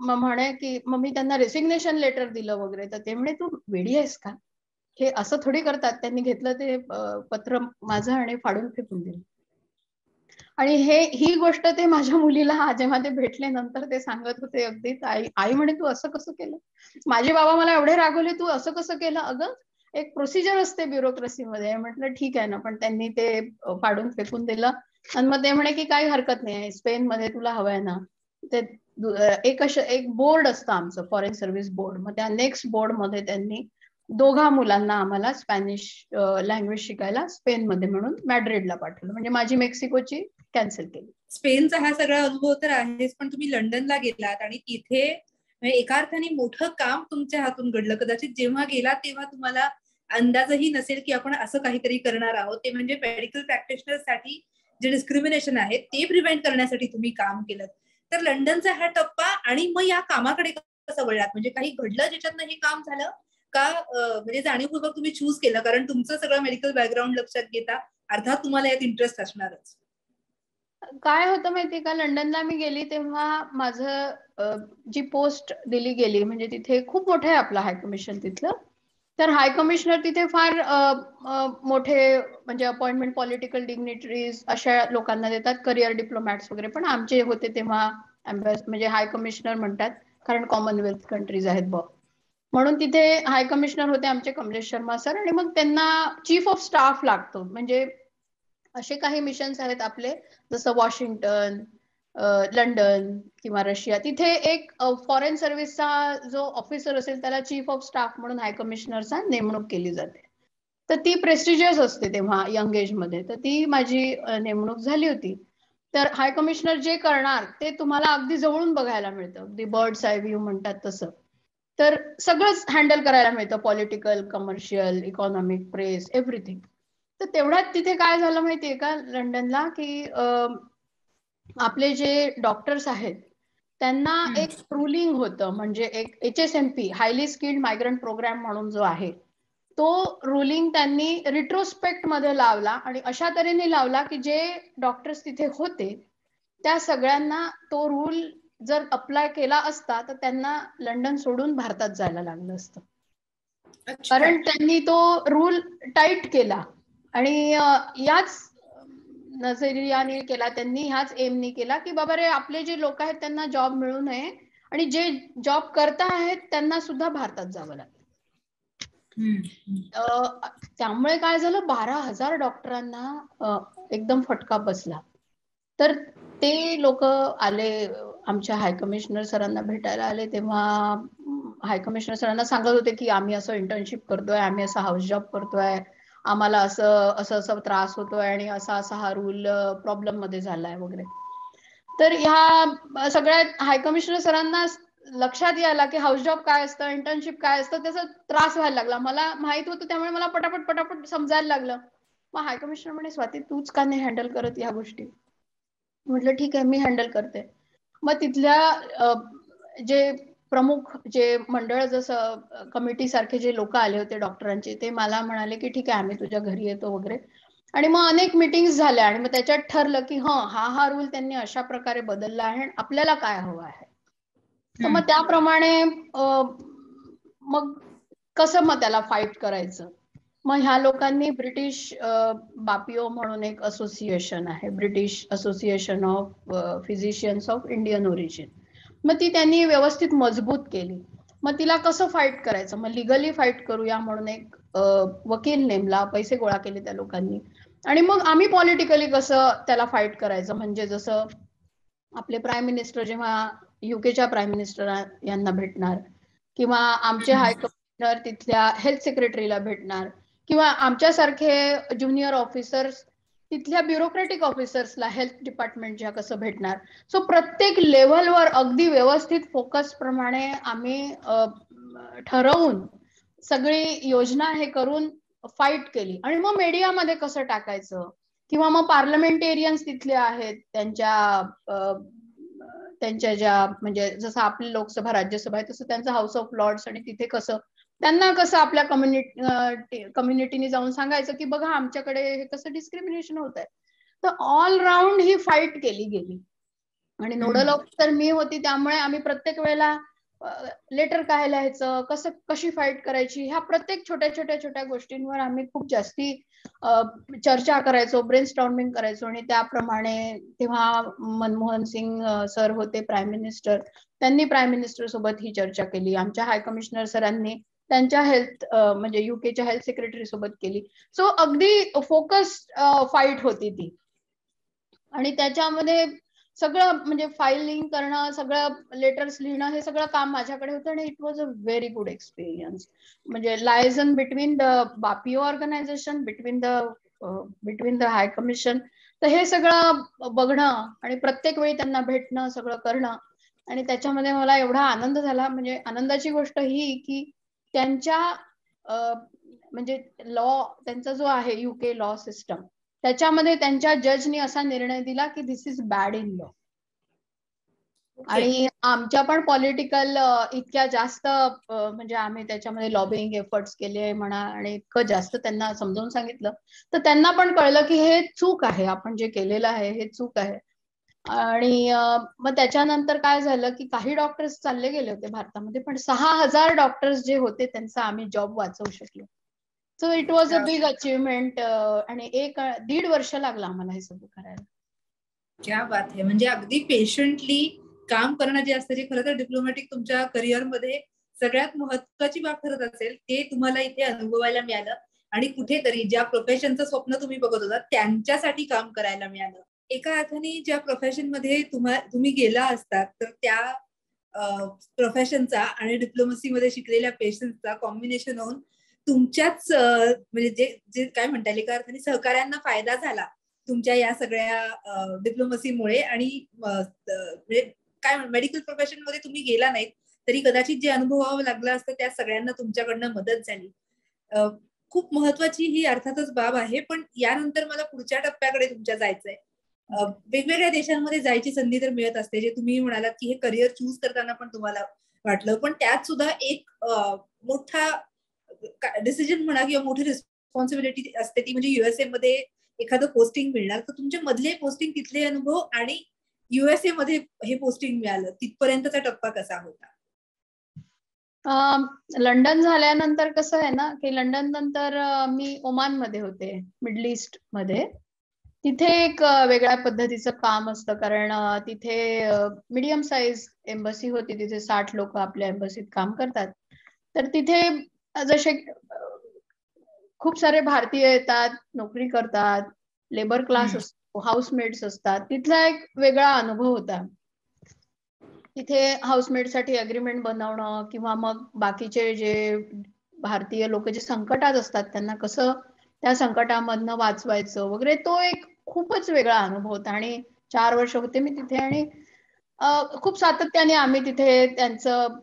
Speaker 2: म्हणे की मग मी त्यांना रेसिग्नेशन लेटर दिलं वगैरे. तर ते म्हणे तू वेडी आहेस का, हे असं थोडी करतात. त्यांनी घेतलं ते पत्र माझं आणि फाडून फेकून दिलं. आणि ही गोष्ट ते माझ्या मुलीला जेव्हा ते भेटले नंतर ते सांगत होते अगदी, आई म्हणे तू असं कसं केलं. माझे बाबा मला एवढे रागवले, तू असं कसं केलं. अगं एक प्रोसिजर असते ब्युरोक्रेसीमध्ये. म्हटलं ठीक आहे ना, पण त्यांनी ते फाडून फेकून दिलं. आणि मग ते म्हणे की काही हरकत नाही, स्पेनमध्ये तुला हवंय ना. ते एक बोर्ड असतं आमचं, फॉरेन सर्व्हिस बोर्ड. मग त्या नेक्स्ट बोर्ड मध्ये त्यांनी दोघा मुलांना आम्हाला स्पॅनिश लँग्वेज शिकायला स्पेनमध्ये म्हणून मॅड्रिडला पाठवलं. म्हणजे माझी मेक्सिकोची कॅन्सल केली.
Speaker 1: स्पेनचा हा सगळा अनुभव तर आहेच, पण तुम्ही लंडनला गेलात आणि तिथे एका अर्थाने मोठं काम तुमच्या हातून घडलं. कदाचित जेव्हा गेलात तेव्हा तुम्हाला अंदाजही नसेल की आपण असं काहीतरी करणार आहोत. ते म्हणजे मेडिकल प्रॅक्टिशनर साठी जे डिस्क्रिमिनेशन आहे ते प्रिव्हेंट करण्यासाठी तुम्ही काम केलं. तर लंडनचा हा टप्पा आणि मग या कामाकडे कसं वळलात, म्हणजे काही घडलं ज्याच्यातनं हे काम झालं का, म्हणजे जाणीवपूर्वक तुम्ही चूज केलं, कारण तुमचं सगळं मेडिकल बॅकग्राऊंड लक्षात घेता अर्थात तुम्हाला यात इंटरेस्ट असणारच.
Speaker 2: काय होतं माहितीये का, लंडनला मी गेली तेव्हा माझं जी पोस्ट दिली गेली, म्हणजे तिथे खूप मोठं आहे आपलं हाय कमिशन तिथलं. तर हाय कमिशनर तिथे फार मोठे म्हणजे अपॉइंटमेंट पॉलिटिकल डिग्निटरीज अशा लोकांना देतात, करिअर डिप्लोमॅट्स वगैरे. पण आमचे होते तेव्हा म्हणजे हाय कमिशनर म्हणतात, कारण कॉमनवेल्थ कंट्रीज आहेत बघ. म्हणून तिथे हाय कमिशनर होते आमचे कमलेश शर्मा सर. आणि मग त्यांना चीफ ऑफ स्टाफ लागतो. म्हणजे असे काही मिशन्स आहेत आपले, जसं वॉशिंग्टन, लंडन किंवा रशिया. तिथे एक फॉरेन सर्व्हिसचा जो ऑफिसर असेल त्याला चीफ ऑफ स्टाफ म्हणून हाय कमिशनरचा नेमणूक केली जाते. तर ती प्रेस्टिजियस असते तेव्हा यंग एज मध्ये. तर ती माझी नेमणूक झाली होती. तर हाय कमिशनर जे करणार ते तुम्हाला अगदी जवळून बघायला मिळतं, अगदी बर्ड्स आय व्ह्यू म्हणतात तसं. तर सगळंच हँडल करायला मिळतं, political, commercial, economic, press, everything. तर तेवढ्यात तिथे काय झालं माहितीये का लंडनला, की आपले जे डॉक्टर्स आहेत त्यांना एक रुलिंग होतं, म्हणजे एक HSMP, highly skilled migrant programme म्हणून जो आहे, तो रुलिंग त्यांनी रिट्रोस्पेक्ट मध्ये लावला. आणि अशा तऱ्हेने लावला की जे डॉक्टर्स तिथे होते त्या सगळ्यांना तो रूल जर अप्लाय केला असता तर त्यांना लंडन सोडून भारतात जायला लागलं असतं. कारण त्यांनी तो रूल टाईट केला. आणि याच नजरियाने केला त्यांनी, ह्याच एमनी केला की बाबा रे, आपले जे लोक आहेत त्यांना जॉब मिळू नये आणि जे जॉब करता आहेत त्यांना सुद्धा भारतात जावं लागेल. त्यामुळे काय झालं, 12,000 डॉक्टरांना एकदम फटका बसला. तर ते लोक आले आमच्या हाय कमिशनर सरांना भेटायला आले. तेव्हा हाय कमिशनर सरांना सांगत होते की आम्ही असं इंटर्नशिप करतोय, आम्ही असं हाऊस जॉब करतोय, आम्हाला असं त्रास होतोय आणि असा हा रूल प्रॉब्लेम मध्ये झालाय वगैरे. तर ह्या सगळ्यात हाय कमिशनर सरांना लक्षात यायला की हाऊस जॉब काय असतं, इंटर्नशिप काय असतं, त्याचा त्रास व्हायला लागला. मला माहित होतं त्यामुळे मला पटापट समजायला लागलं. मग हाय कमिशनर म्हणे स्वाती तूच का नाही हँडल करत ह्या गोष्टी. म्हटलं ठीक आहे मी हँडल करते. मग तिथल्या जे प्रमुख जे मंडळ, जसं कमिटी सारखे जे लोक आले होते डॉक्टरांचे, ते मला म्हणाले की ठीक आहे आम्ही तुझ्या घरी येतो वगैरे. आणि मग अनेक मीटिंग्स झाल्या आणि मग त्याच्यात ठरलं की हा रूल त्यांनी अशा प्रकारे बदलला आहे, आपल्याला काय हवं आहे. तर मग त्याप्रमाणे मग कसं मग त्याला फाईट करायचं. मग ह्या लोकांनी ब्रिटिश बापिओ म्हणून एक असोसिएशन आहे, British association of physicians of Indian origin. मग ती त्यांनी व्यवस्थित मजबूत केली. मग तिला कसं फाईट करायचं, मग लिगली फाईट करूया म्हणून एक वकील नेमला, पैसे गोळा केले त्या लोकांनी, आणि मग आम्ही पॉलिटिकली कसं त्याला फाईट करायचं. म्हणजे जसं आपले प्राईम मिनिस्टर जेव्हा युकेच्या प्राईम मिनिस्टर यांना भेटणार, किंवा आमचे हाय कमिशनर तिथल्या हेल्थ सेक्रेटरीला भेटणार, किंवा आमच्यासारखे ज्युनियर ऑफिसर्स तिथल्या ब्युरोक्रॅटिक ऑफिसर्सला हेल्थ डिपार्टमेंटच्या कसं भेटणार. सो प्रत्येक लेव्हलवर अगदी व्यवस्थित फोकस प्रमाणे आम्ही ठरवून सगळी योजना हे करून फाईट केली. आणि मग मीडियामध्ये कसं टाकायचं, किंवा मग पार्लमेंटेरियन्स तिथले आहेत त्यांच्या ज्या म्हणजे जसं आपली लोकसभा राज्यसभा आहे तसं त्यांचं हाऊस ऑफ लॉर्ड्स, आणि तिथे कसं त्यांना कसं आपल्या कम्युनिटीने जाऊन सांगायचं की बघा आमच्याकडे हे कसं डिस्क्रिमिनेशन होत आहे. तर ऑल राऊंड ही फाईट केली गेली. आणि नोडल ऑफिसर मी होती, त्यामुळे आम्ही प्रत्येक वेळेला लेटर काय लिहायचं, कशी फाईट करायची, ह्या प्रत्येक छोट्या गोष्टींवर आम्ही खूप जास्ती चर्चा करायचो, ब्रेनस्टॉर्मिंग करायचो. आणि त्याप्रमाणे तेव्हा मनमोहन सिंग सर होते प्राईम मिनिस्टर, त्यांनी प्राईम मिनिस्टर सोबत ही चर्चा केली. आमच्या हाय कमिशनर सरांनी त्यांच्या हेल्थ म्हणजे युकेच्या हेल्थ सेक्रेटरी सोबत केली. सो अगदी फोकस फाईट होती ती. आणि त्याच्यामध्ये सगळं म्हणजे फायलिंग करणं, सगळं लेटर्स लिहिणं, हे सगळं काम माझ्याकडे होतं. आणि it was a very good experience. म्हणजे liaison between the BAPIO organisation, between the high commission. तर हे सगळं बघणं आणि प्रत्येक वेळी त्यांना भेटणं, सगळं करणं. आणि त्याच्यामध्ये मला एवढा आनंद झाला. म्हणजे आनंदाची गोष्ट ही की त्यांच्या म्हणजे लॉ, त्यांचा जो आहे युके लॉ सिस्टम, त्याच्यामध्ये त्यांच्या जजनी असा निर्णय दिला की दिस इज बॅड इन लॉ. आणि आमच्या पण पॉलिटिकल इतक्या जास्त म्हणजे आम्ही त्याच्यामध्ये लॉबिंग एफर्ट्स केले म्हणा, आणि इतकं जास्त त्यांना समजावून सांगितलं, तर त्यांना पण कळलं की हे चूक आहे, आपण जे केलेलं आहे हे चूक आहे. आणि मग त्याच्यानंतर काय झालं की काही डॉक्टर्स चालले गेले होते भारतामध्ये, पण 6,000 डॉक्टर्स जे होते त्यांचा आम्ही जॉब वाचवू शकलो. So it was a big achievement. आणि 1.5 वर्ष लागला आम्हाला हे सगळं करायला.
Speaker 1: क्या बात आहे. म्हणजे अगदी पेशंटली काम करणं जे असतं, जे खरं तर डिप्लोमॅटिक तुमच्या करिअरमध्ये सगळ्यात महत्वाची बाब ठरत असेल, ते तुम्हाला इथे अनुभवायला मिळालं. आणि कुठेतरी ज्या प्रोफेशनचं स्वप्न तुम्ही बघत होता त्यांच्यासाठी काम करायला मिळालं. एका अर्थाने ज्या प्रोफेशन मध्ये तुम्ही गेला असतात, तर त्या प्रोफेशनचा आणि डिप्लोमसीमध्ये शिकलेल्या पेशन्सचा कॉम्बिनेशन होऊन तुमच्याच म्हणजे जे काय म्हणता येईल, एका अर्थाने सहकार्यांना फायदा झाला तुमच्या या सगळ्या डिप्लोमसीमुळे. आणि म्हणजे काय मेडिकल प्रोफेशन मध्ये तुम्ही गेला नाहीत तरी कदाचित जे अनुभवावं लागलं असतं त्या सगळ्यांना तुमच्याकडनं मदत झाली. खूप महत्वाची ही अर्थातच बाब आहे. पण यानंतर मला पुढच्या टप्प्याकडे तुमच्या जायचंय. वेगवेगळ्या देशांमध्ये जायची संधी तर मिळत असते, जे तुम्ही म्हणालात की हे करिअर चूज करताना पण तुम्हाला वाटलं, पण त्यात सुद्धा एक मोठा डिसिजन म्हणा किंवा मोठी रिस्पॉन्सिबिलिटी असते, ती म्हणजे युएसए मध्ये एखादं पोस्टिंग मिळणार. तर तुमच्या मधले पोस्टिंग, तिथले अनुभव आणि युएसए मध्ये हे पोस्टिंग मिळालं, तिथपर्यंतचा टप्पा कसा होता?
Speaker 2: लंडन झाल्यानंतर कसं आहे ना की लंडन नंतर मी ओमान मध्ये होते, मिडल ईस्ट मध्ये. तिथे एक वेगळ्या पद्धतीचं काम असतं, कारण तिथे मीडियम साईज एम्बसी होती, तिथे 60 लोक आपल्या एम्बसीत काम करतात. तर तिथे जसे खूप सारे भारतीय येतात, नोकरी करतात, लेबर क्लास असतो, हाऊसमेट्स असतात. तिथला एक वेगळा अनुभव होता. तिथे हाऊसमेट साठी अग्रीमेंट बनवणं, किंवा मग बाकीचे जे भारतीय लोक जे संकटात असतात त्यांना कसं त्या संकटामधनं वाचवायचं वगैरे, तो एक खूपच वेगळा अनुभव होता. आणि 4 वर्ष होते मी तिथे. आणि खूप सातत्याने आम्ही तिथे त्यांचं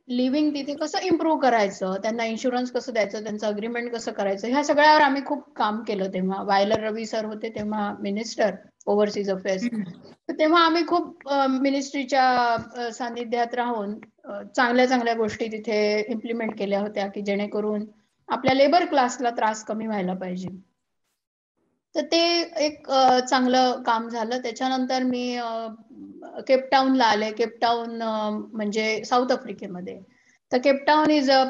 Speaker 2: लिव्हिंग तिथे कसं इम्प्रूव्ह करायचं, त्यांना इन्शुरन्स कसं द्यायचं, त्यांचं अग्रीमेंट कसं करायचं, ह्या सगळ्यावर आम्ही खूप काम केलं. तेव्हा वायलर रवी सर होते, तेव्हा मिनिस्टर ओव्हरसीज अफेअर्स. तेव्हा आम्ही खूप मिनिस्ट्रीच्या सानिध्यात राहून चांगल्या गोष्टी तिथे इम्प्लिमेंट केल्या होत्या, की जेणेकरून आपल्या लेबर क्लासला त्रास कमी व्हायला पाहिजे. तर ते एक चांगलं काम झालं. त्याच्यानंतर मी केपटाऊनला आले. केपटाऊन म्हणजे साऊथ आफ्रिकेमध्ये. तर Cape Town is a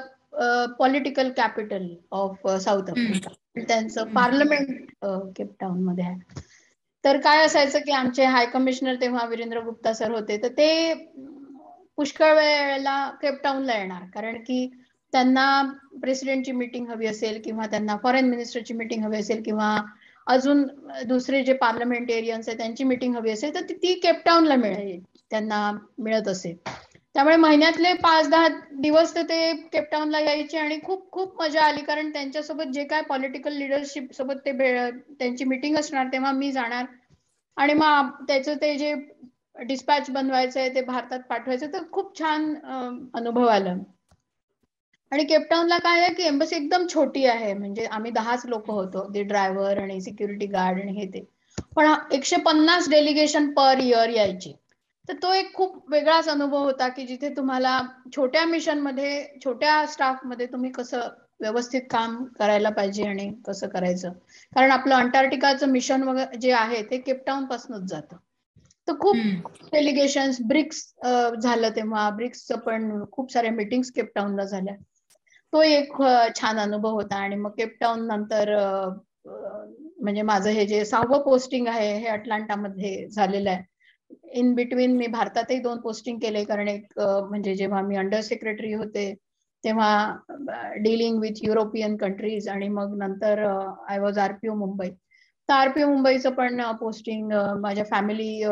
Speaker 2: political capital of south Africa. त्यांचं पार्लमेंट केपटाऊन मध्ये आहे. तर काय असायचं की आमचे हाय कमिशनर तेव्हा वीरेंद्र गुप्ता सर होते, तर ते पुष्कळ वेळेला केपटाऊनला येणार, कारण की त्यांना प्रेसिडेंटची मीटिंग हवी असेल किंवा त्यांना फॉरेन मिनिस्टरची मीटिंग हवी असेल किंवा अजून दुसरे जे पार्लमेंटेरियन्स आहेत त्यांची मीटिंग हवी असेल तर ती केपटाऊनला मिळेल, त्यांना मिळत असेल. त्यामुळे महिन्यातले 5-10 दिवस तर ते केपटाऊनला यायचे आणि खूप खूप मजा आली, कारण त्यांच्यासोबत जे काय पॉलिटिकल लिडरशिप सोबत ते त्यांची मीटिंग असणार तेव्हा मी जाणार आणि मग त्याचं ते जे डिस्पॅच बनवायचं आहे ते भारतात पाठवायचं, तर खूप छान अनुभव आला. आणि केपटाऊनला काय आहे की एम्बसी एकदम छोटी आहे, म्हणजे आम्ही 10च लोक होतो, ते ड्रायव्हर आणि सिक्युरिटी गार्ड आणि हे ते, पण 150 डेलिगेशन पर इयर यायची. तर तो एक खूप वेगळाच अनुभव होता की जिथे तुम्हाला छोट्या मिशन मध्ये, छोट्या स्टाफ मध्ये तुम्ही कसं व्यवस्थित काम करायला पाहिजे आणि कसं करायचं, कारण आपलं अंटार्क्टिकाचं मिशन वगैरे जे आहे ते केपटाऊन पासूनच जातं. तर खूप डेलिगेशन ब्रिक्स झालं, तेव्हा ब्रिक्सचं पण खूप साऱ्या मीटिंग्स केपटाऊनला झाल्या. तो एक छान अनुभव होता. आणि मग केपटाऊन नंतर म्हणजे माझं हे जे 6वं पोस्टिंग आहे हे अटलांटामध्ये झालेलं आहे. इन बिटवीन मी भारतातही 2 पोस्टिंग केले, कारण एक म्हणजे जेव्हा मी अंडर सेक्रेटरी होते तेव्हा डीलिंग विथ युरोपियन कंट्रीज, आणि मग नंतर आय वॉज आरपीओ मुंबई. तर आरपीओ मुंबईचं पण पोस्टिंग माझ्या फॅमिली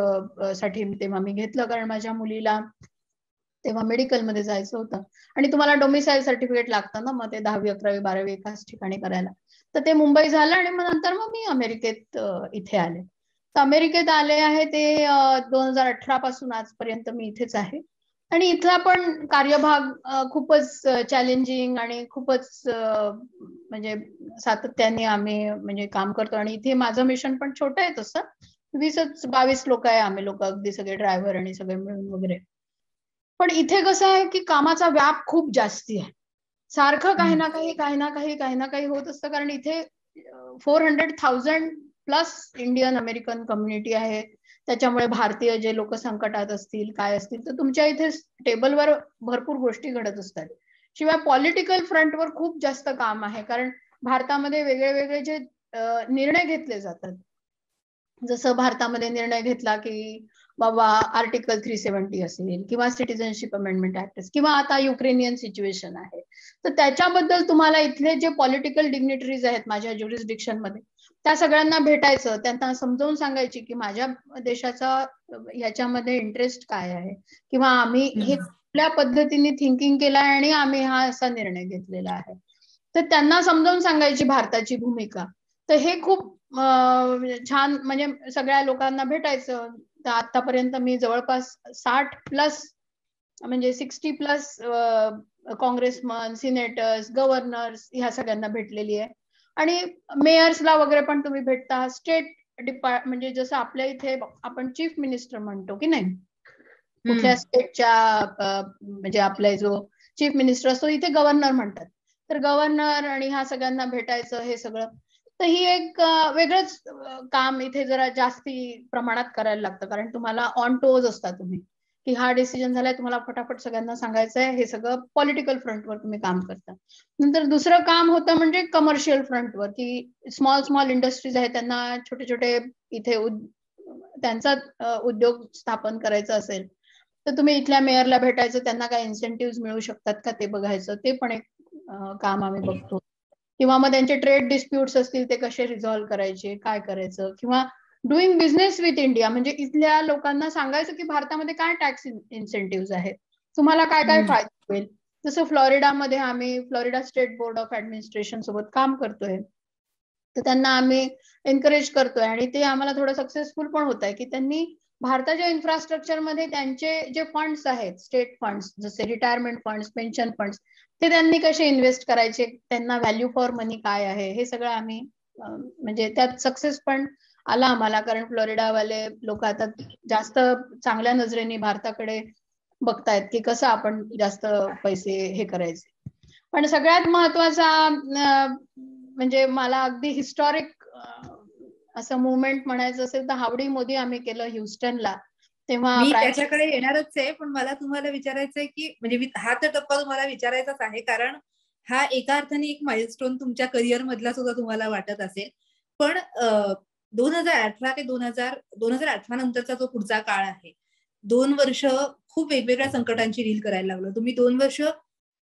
Speaker 2: साठी तेव्हा मी घेतलं, कारण माझ्या मुलीला तेव्हा मेडिकलमध्ये जायचं होतं आणि तुम्हाला डोमिसाईल सर्टिफिकेट लागतं ना, मग ते 10वी 11वी 12वी एकाच ठिकाणी करायला. तर ते मुंबई झालं आणि मग नंतर मग मी अमेरिकेत इथे आले. तर अमेरिकेत आले आहे ते 2018 पासून आजपर्यंत मी इथेच आहे. आणि इथला पण कार्यभाग खूपच चॅलेंजिंग आणि खूपच म्हणजे सातत्याने आम्ही म्हणजे काम करतो. आणि इथे माझं मिशन पण छोटं आहे तसं, 20-22 लोक आहे आम्ही लोक, अगदी सगळे ड्रायव्हर आणि सगळे मिळून वगैरे. पण इथे कसं आहे की कामाचा व्याप खूप जास्ती आहे, सारखं काही ना काही काही ना काही काही ना काही होत असतं, कारण इथे 400,000 प्लस इंडियन अमेरिकन कम्युनिटी आहे. त्याच्यामुळे भारतीय जे लोक संकटात असतील काय असतील तर तुमच्या इथे टेबलवर भरपूर गोष्टी घडत असतात. शिवाय पॉलिटिकल फ्रंटवर खूप जास्त काम आहे, कारण भारतामध्ये वेगळे वेगळे जे निर्णय घेतले जातात, जसं भारतामध्ये निर्णय घेतला की बाबा आर्टिकल 370 असेल किंवा सिटिझनशिप अमेंडमेंट ऍक्ट किंवा आता युक्रेनियन सिच्युएशन आहे, तर त्याच्याबद्दल तुम्हाला इथले जे पॉलिटिकल डिग्निटरीज आहेत माझ्या ज्युरिस्डिक्शन मध्ये त्या सगळ्यांना भेटायचं, त्यांना समजावून सांगायची की माझ्या देशाचा ह्याच्यामध्ये इंटरेस्ट काय आहे किंवा आम्ही हे कुठल्या पद्धतीने थिंकिंग केलाय आणि आम्ही हा असा निर्णय घेतलेला आहे, तर त्यांना समजावून सांगायची भारताची भूमिका. तर हे खूप छान, म्हणजे सगळ्या लोकांना भेटायचं. तर आतापर्यंत मी जवळपास 60+ म्हणजे 60+ काँग्रेसमन, सिनेटर्स, गव्हर्नर्स ह्या सगळ्यांना भेटलेली आहे. आणि मेयर्सला वगैरे पण तुम्ही भेटता, स्टेट म्हणजे जसं आपल्या इथे आपण चीफ मिनिस्टर म्हणतो की नाही, कुठल्या स्टेटच्या म्हणजे आपला जो चीफ मिनिस्टर असतो इथे गव्हर्नर म्हणतात, तर गव्हर्नर आणि ह्या सगळ्यांना भेटायचं हे सगळं. तर ही एक वेगळंच काम इथे जरा जास्ती प्रमाणात करायला लागतं, कारण तुम्हाला ऑन टोज असता तुम्ही की हा डिसिजन झालाय, तुम्हाला फटाफट सगळ्यांना सांगायचं आहे, हे सगळं पॉलिटिकल फ्रंटवर तुम्ही काम करता. नंतर दुसरं काम होतं म्हणजे कमर्शियल फ्रंटवर, की स्मॉल इंडस्ट्रीज आहेत त्यांना छोटे छोटे इथे त्यांचा उद्योग स्थापन करायचा असेल तर तुम्ही इथल्या मेयरला भेटायचं, त्यांना काय इन्सेंटिव्ह मिळू शकतात का ते बघायचं, ते पण एक काम आम्ही बघतो. किंवा मग त्यांचे ट्रेड डिस्प्युट्स असतील ते कसे रिझॉल्व्ह करायचे, काय करायचं, किंवा डुईंग बिझनेस विथ इंडिया, म्हणजे इथल्या लोकांना सांगायचं की भारतामध्ये काय टॅक्स इन्सेंटिव्ह आहेत, तुम्हाला काय काय फायदा होईल. जसं फ्लोरिडामध्ये आम्ही Florida state board of administration सोबत काम करतोय, तर त्यांना आम्ही एनकरेज करतोय आणि ते आम्हाला थोडं सक्सेसफुल पण होत आहे की त्यांनी भारताच्या इन्फ्रास्ट्रक्चरमध्ये त्यांचे जे फंड्स आहेत, स्टेट फंड्स जसे रिटायरमेंट फंड्स, पेन्शन फंड्स, ते त्यांनी कसे इन्व्हेस्ट करायचे, त्यांना व्हॅल्यू फॉर मनी काय आहे, हे सगळं आम्ही म्हणजे त्यात सक्सेस पण आला आम्हाला, कारण फ्लोरिडावाले लोक आता जास्त चांगल्या नजरेने भारताकडे बघतायत की कसं आपण जास्त पैसे हे करायचे. पण सगळ्यात महत्वाचा म्हणजे मला अगदी हिस्टॉरिक असं मुवमेंट म्हणायचं असेल तर हावडी मोदी आम्ही केलं ह्युस्टनला, तेव्हा
Speaker 1: मी त्याच्याकडे येणारच आहे, पण मला तुम्हाला विचारायचंय की म्हणजे हा तर टप्पा तुम्हाला विचारायचाच आहे, कारण हा एका अर्थाने एक माइलस्टोन तुमच्या करिअर मधला सुद्धा तुम्हाला वाटत असेल. पण 2018 ते 2018 नंतरचा जो पुढचा काळ आहे, 2 वर्ष खूप वेगवेगळ्या संकटांची डील करायला लागलो. तुम्ही 2 वर्ष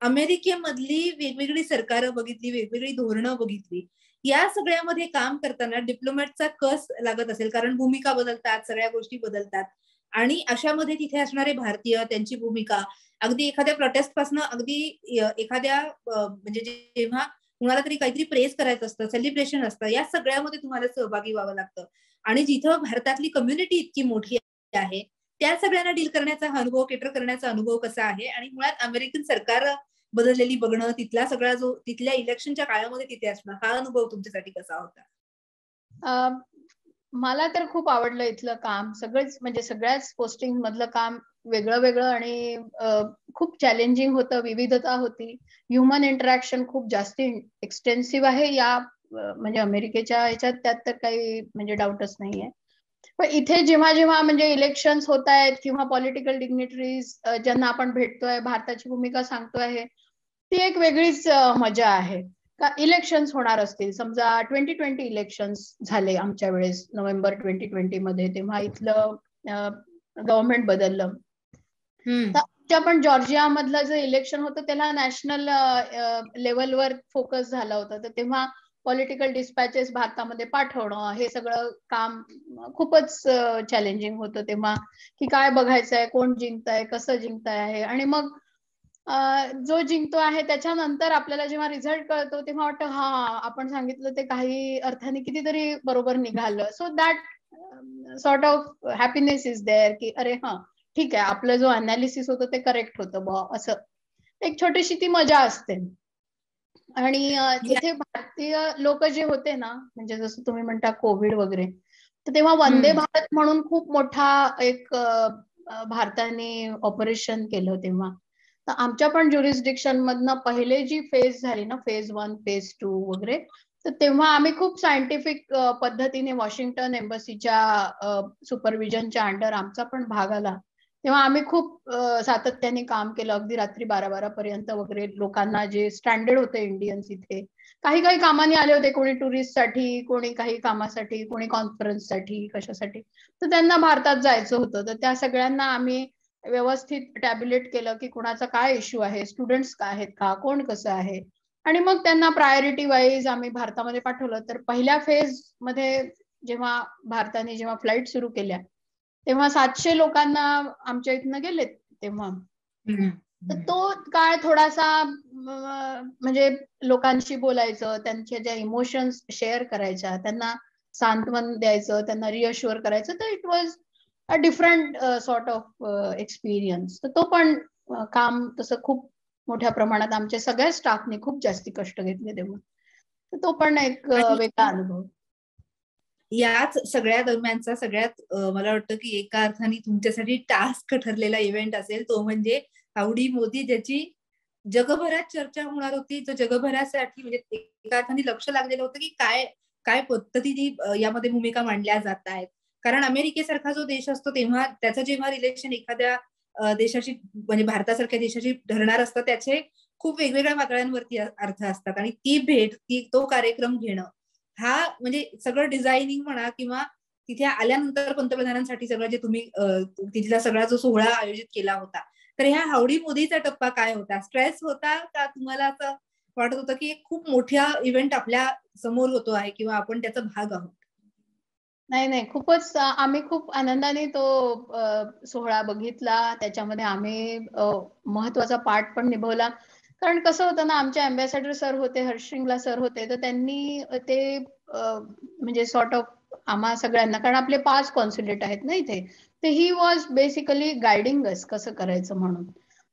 Speaker 1: अमेरिकेमधली वेगवेगळी सरकारं बघितली, वेगवेगळी धोरणं बघितली, या सगळ्यामध्ये काम करताना डिप्लोमॅटचा कस लागत असेल, कारण भूमिका बदलतात, सगळ्या गोष्टी बदलतात आणि अशामध्ये तिथे असणारे भारतीय, त्यांची भूमिका अगदी एखाद्या प्रोटेस्ट पासून अगदी एखाद्या म्हणजे जेव्हा कुणाला तरी काहीतरी प्रेस करायचं असतं, सेलिब्रेशन असतं, या सगळ्यामध्ये तुम्हाला सहभागी व्हावं लागतं आणि जिथं भारतातली कम्युनिटी इतकी मोठी आहे, त्या सगळ्यांना डील करण्याचा अनुभव, केटर करण्याचा अनुभव कसा आहे आणि मुळात अमेरिकन सरकार बदललेली बघणं, तिथला सगळा जो तिथल्या इलेक्शनच्या काळामध्ये तिथे असणं, हा अनुभव तुमच्यासाठी कसा होता?
Speaker 2: मला तर खूप आवडलं इथलं काम. सगळंच म्हणजे सगळ्याच पोस्टिंग मधलं काम वेगळं वेगळं आणि खूप चॅलेंजिंग होतं, विविधता होती. ह्युमन इंटरॅक्शन खूप जास्त एक्सटेन्सिव्ह आहे या म्हणजे अमेरिकेच्या ह्याच्यात, त्यात तर काही म्हणजे डाऊटच नाहीये. पण इथे जेव्हा जेव्हा म्हणजे इलेक्शन्स होत आहेत किंवा पॉलिटिकल डिग्निटरीज ज्यांना आपण भेटतोय, भारताची भूमिका सांगतोय, ती एक वेगळीच मजा आहे. का इलेक्शन्स होणार असतील, समजा 2020 इलेक्शन्स झाले आमच्या वेळेस नोव्हेंबर 2020 मध्ये, तेव्हा इथलं गव्हर्नमेंट बदललं. तर आमच्या पण जॉर्जिया मधलं जे इलेक्शन होतं त्याला नॅशनल लेवलवर फोकस झाला होता. तर तेव्हा पॉलिटिकल डिस्पॅचेस भारतामध्ये पाठवणं हे सगळं काम खूपच चॅलेंजिंग होतं तेव्हा, की काय बघायचंय, कोण जिंकताय, कसं जिंकताय आहे. आणि मग जो जिंकतो आहे त्याच्यानंतर आपल्याला जेव्हा रिझल्ट कळतो तेव्हा वाटतं हा आपण सांगितलं ते काही अर्थाने कितीतरी बरोबर निघालं. So that sort of happiness is there, की अरे हा ठीक आहे, आपलं जो अनालिसिस होतं ते करेक्ट होतं बा, असं एक छोटीशी ती मजा असते. आणि इथे भारतीय लोक जे होते ना, म्हणजे जसं तुम्ही म्हणता कोविड वगैरे, तर तेव्हा वंदे भारत म्हणून खूप मोठा एक भारताने ऑपरेशन केलं तेव्हा. तर आमच्या पण ज्युरिस्डिक्शन मधनं पहिले जी फेज झाली ना, फेज 1 फेज 2 वगैरे, तर तेव्हा आम्ही खूप सायंटिफिक पद्धतीने वॉशिंग्टन एम्बसीच्या सुपरविजनच्या अंडर आमचा पण भाग आला. तेव्हा आम्ही खूप सातत्याने काम केलं, अगदी रात्री 12-12 पर्यंत वगैरे. लोकांना जे स्टँडर्ड होते इंडियन्स इथे, काही काही कामाने आले होते, कोणी टुरिस्टसाठी, कोणी काही कामासाठी, कोणी कॉन्फरन्ससाठी, कशासाठी, तर त्यांना भारतात जायचं होतं. तर त्या सगळ्यांना आम्ही व्यवस्थित टॅब्युलेट केलं की कुणाचा काय इश्यू आहे, स्टुडंट्स काय आहेत का, कोण कसं आहे, आणि मग त्यांना प्रायोरिटी वाईज आम्ही भारतामध्ये पाठवलं. तर पहिल्या फेज मध्ये जेव्हा भारताने जेव्हा फ्लाईट सुरू केल्या तेव्हा 700 लोकांना आमच्या इथनं गेलेत तेव्हा. तर तो काळ थोडासा म्हणजे लोकांशी बोलायचं, त्यांच्या ज्या इमोशन्स शेअर करायच्या, त्यांना सांत्वन द्यायचं, त्यांना रिअश्युअर करायचं, तर it was a different sort of experience. तर तो पण काम तसं खूप मोठ्या प्रमाणात आमच्या सगळ्या स्टाफने खूप जास्ती कष्ट घेतले तेव्हा. तर तो पण एक वेगळा अनुभव.
Speaker 1: याच सगळ्या दरम्यानचा सगळ्यात मला वाटतं की एका अर्थाने तुमच्यासाठी टास्क ठरलेला इव्हेंट असेल तो म्हणजे हाऊडी मोदी, ज्याची जगभरात चर्चा होणार होती. तो जगभरासाठी म्हणजे एका अर्थाने लक्ष लागलेलं होतं की काय काय पद्धतीने यामध्ये भूमिका मांडल्या जात आहेत. कारण अमेरिकेसारखा जो देश असतो तेव्हा त्याचं जेव्हा रिलेशन एखाद्या देशाशी म्हणजे भारतासारख्या देशाशी ठरणार असतं, त्याचे खूप वेगवेगळ्या पातळ्यांवरती अर्थ असतात आणि ती भेट, तो कार्यक्रम घेणं, हा म्हणजे सगळं डिझायनिंग म्हणा किंवा तिथे आल्यानंतर पंतप्रधानांसाठी सगळं जे तुम्ही तिथला सगळा जो सोहळा आयोजित केला होता, तर ह्या हावडी मोदीचा टप्पा काय होता? स्ट्रेस होता का तुम्हाला असं वाटत होतं की खूप मोठा इव्हेंट आपल्या समोर होतो आहे किंवा आपण त्याचा भाग आहोत?
Speaker 2: नाही नाही, खूपच आम्ही खूप आनंदाने तो सोहळा बघितला. त्याच्यामध्ये आम्ही महत्वाचा पार्ट पण निभवला. कारण कसं होतं ना, आमचे अँबॅसेडर सर होते, हर्षिंगला सर होते, तर त्यांनी ते म्हणजे सॉर्ट ऑफ आम्हा सगळ्यांना, कारण आपले 5 कॉन्सुलेट आहेत ना इथे, तर ही वॉज बेसिकली गायडिंग अस कसं करायचं म्हणून.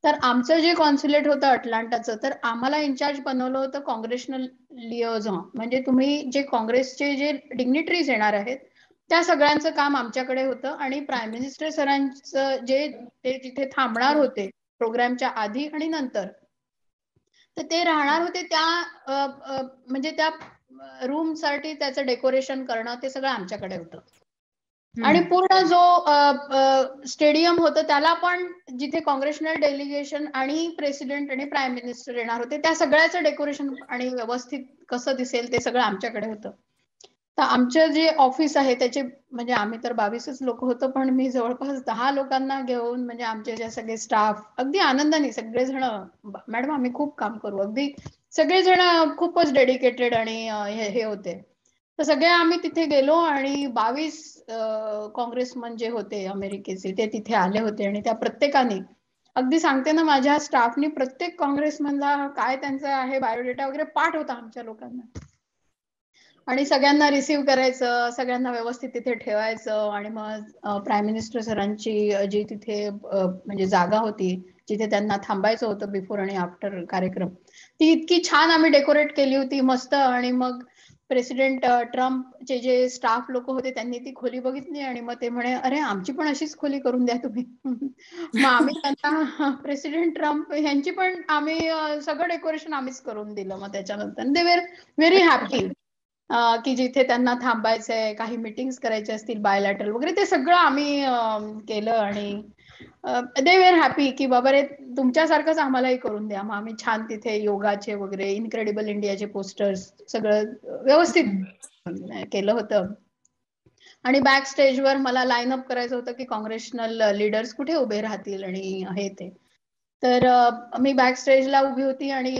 Speaker 2: तर आमचं जे कॉन्सुलेट होतं अटलांटाचं, तर आम्हाला इन्चार्ज बनवलं होतं काँग्रेशनल लिओझॉन, म्हणजे तुम्ही जे काँग्रेसचे जे डिग्निटरीज येणार आहेत त्या सगळ्यांचं काम आमच्याकडे होतं. आणि प्राईम मिनिस्टर सरांचं जे ते जिथे थांबणार होते प्रोग्रामच्या आधी आणि नंतर, तर ते राहणार होते त्या म्हणजे त्या रूम साठी त्याचं डेकोरेशन करणं ते सगळं आमच्याकडे होतं. आणि पूर्ण जो स्टेडियम होतं त्याला पण, जिथे काँग्रेशनल डेलिगेशन आणि प्रेसिडेंट आणि प्राईम मिनिस्टर येणार होते, त्या सगळ्याचं डेकोरेशन आणि व्यवस्थित कसं दिसेल ते सगळं आमच्याकडे होतं. तर आमचं जे ऑफिस आहे त्याचे म्हणजे आम्ही तर 22च लोक होतो, पण मी जवळपास 10 लोकांना घेऊन म्हणजे आमचे जे सगळे स्टाफ अगदी आनंदाने सगळेजण, मॅडम आम्ही खूप काम करू, अगदी सगळेजण खूपच डेडिकेटेड आणि हे होते. तर सगळे आम्ही तिथे गेलो आणि 22 काँग्रेसमन जे होते अमेरिकेचे ते तिथे आले होते आणि त्या प्रत्येकाने, अगदी सांगते ना, माझ्या स्टाफनी प्रत्येक काँग्रेसमनला काय त्यांचं आहे बायोडेटा वगैरे पाठ होता आमच्या लोकांना, आणि सगळ्यांना रिसीव्ह करायचं, सगळ्यांना व्यवस्थित तिथे ठेवायचं. आणि मग प्राईम मिनिस्टर सरांची जी तिथे म्हणजे जागा होती जिथे त्यांना थांबायचं होतं बिफोर आणि आफ्टर कार्यक्रम, ती इतकी छान आम्ही डेकोरेट केली होती, मस्त. आणि मग प्रेसिडेंट ट्रम्पचे जे स्टाफ लोक होते त्यांनी ती खोली बघितली आणि मग ते म्हणे, अरे आमची पण अशीच खोली करून द्या तुम्ही. मग आम्ही त्यांना प्रेसिडेंट ट्रम्प यांची पण आम्ही सगळं डेकोरेशन आम्हीच करून दिलं. मग त्याच्यानंतर दे वेर व्हेरी हॅपी की जिथे त्यांना थांबायचंय, काही मीटिंग्स करायचे असतील बायलॅटरल वगैरे, ते सगळं आम्ही केलं. आणि दे वेर हॅपी की बाबा रे तुमच्यासारखंच आम्हालाही करून द्या. मग आम्ही छान तिथे योगाचे वगैरे, इनक्रेडिबल इंडियाचे पोस्टर्स सगळं व्यवस्थित केलं होतं. आणि बॅक स्टेजवर मला लाईन अप करायचं होतं की काँग्रेशनल लीडर्स कुठे उभे राहतील आणि हे ते. तर मी बॅक स्टेजला उभी होती आणि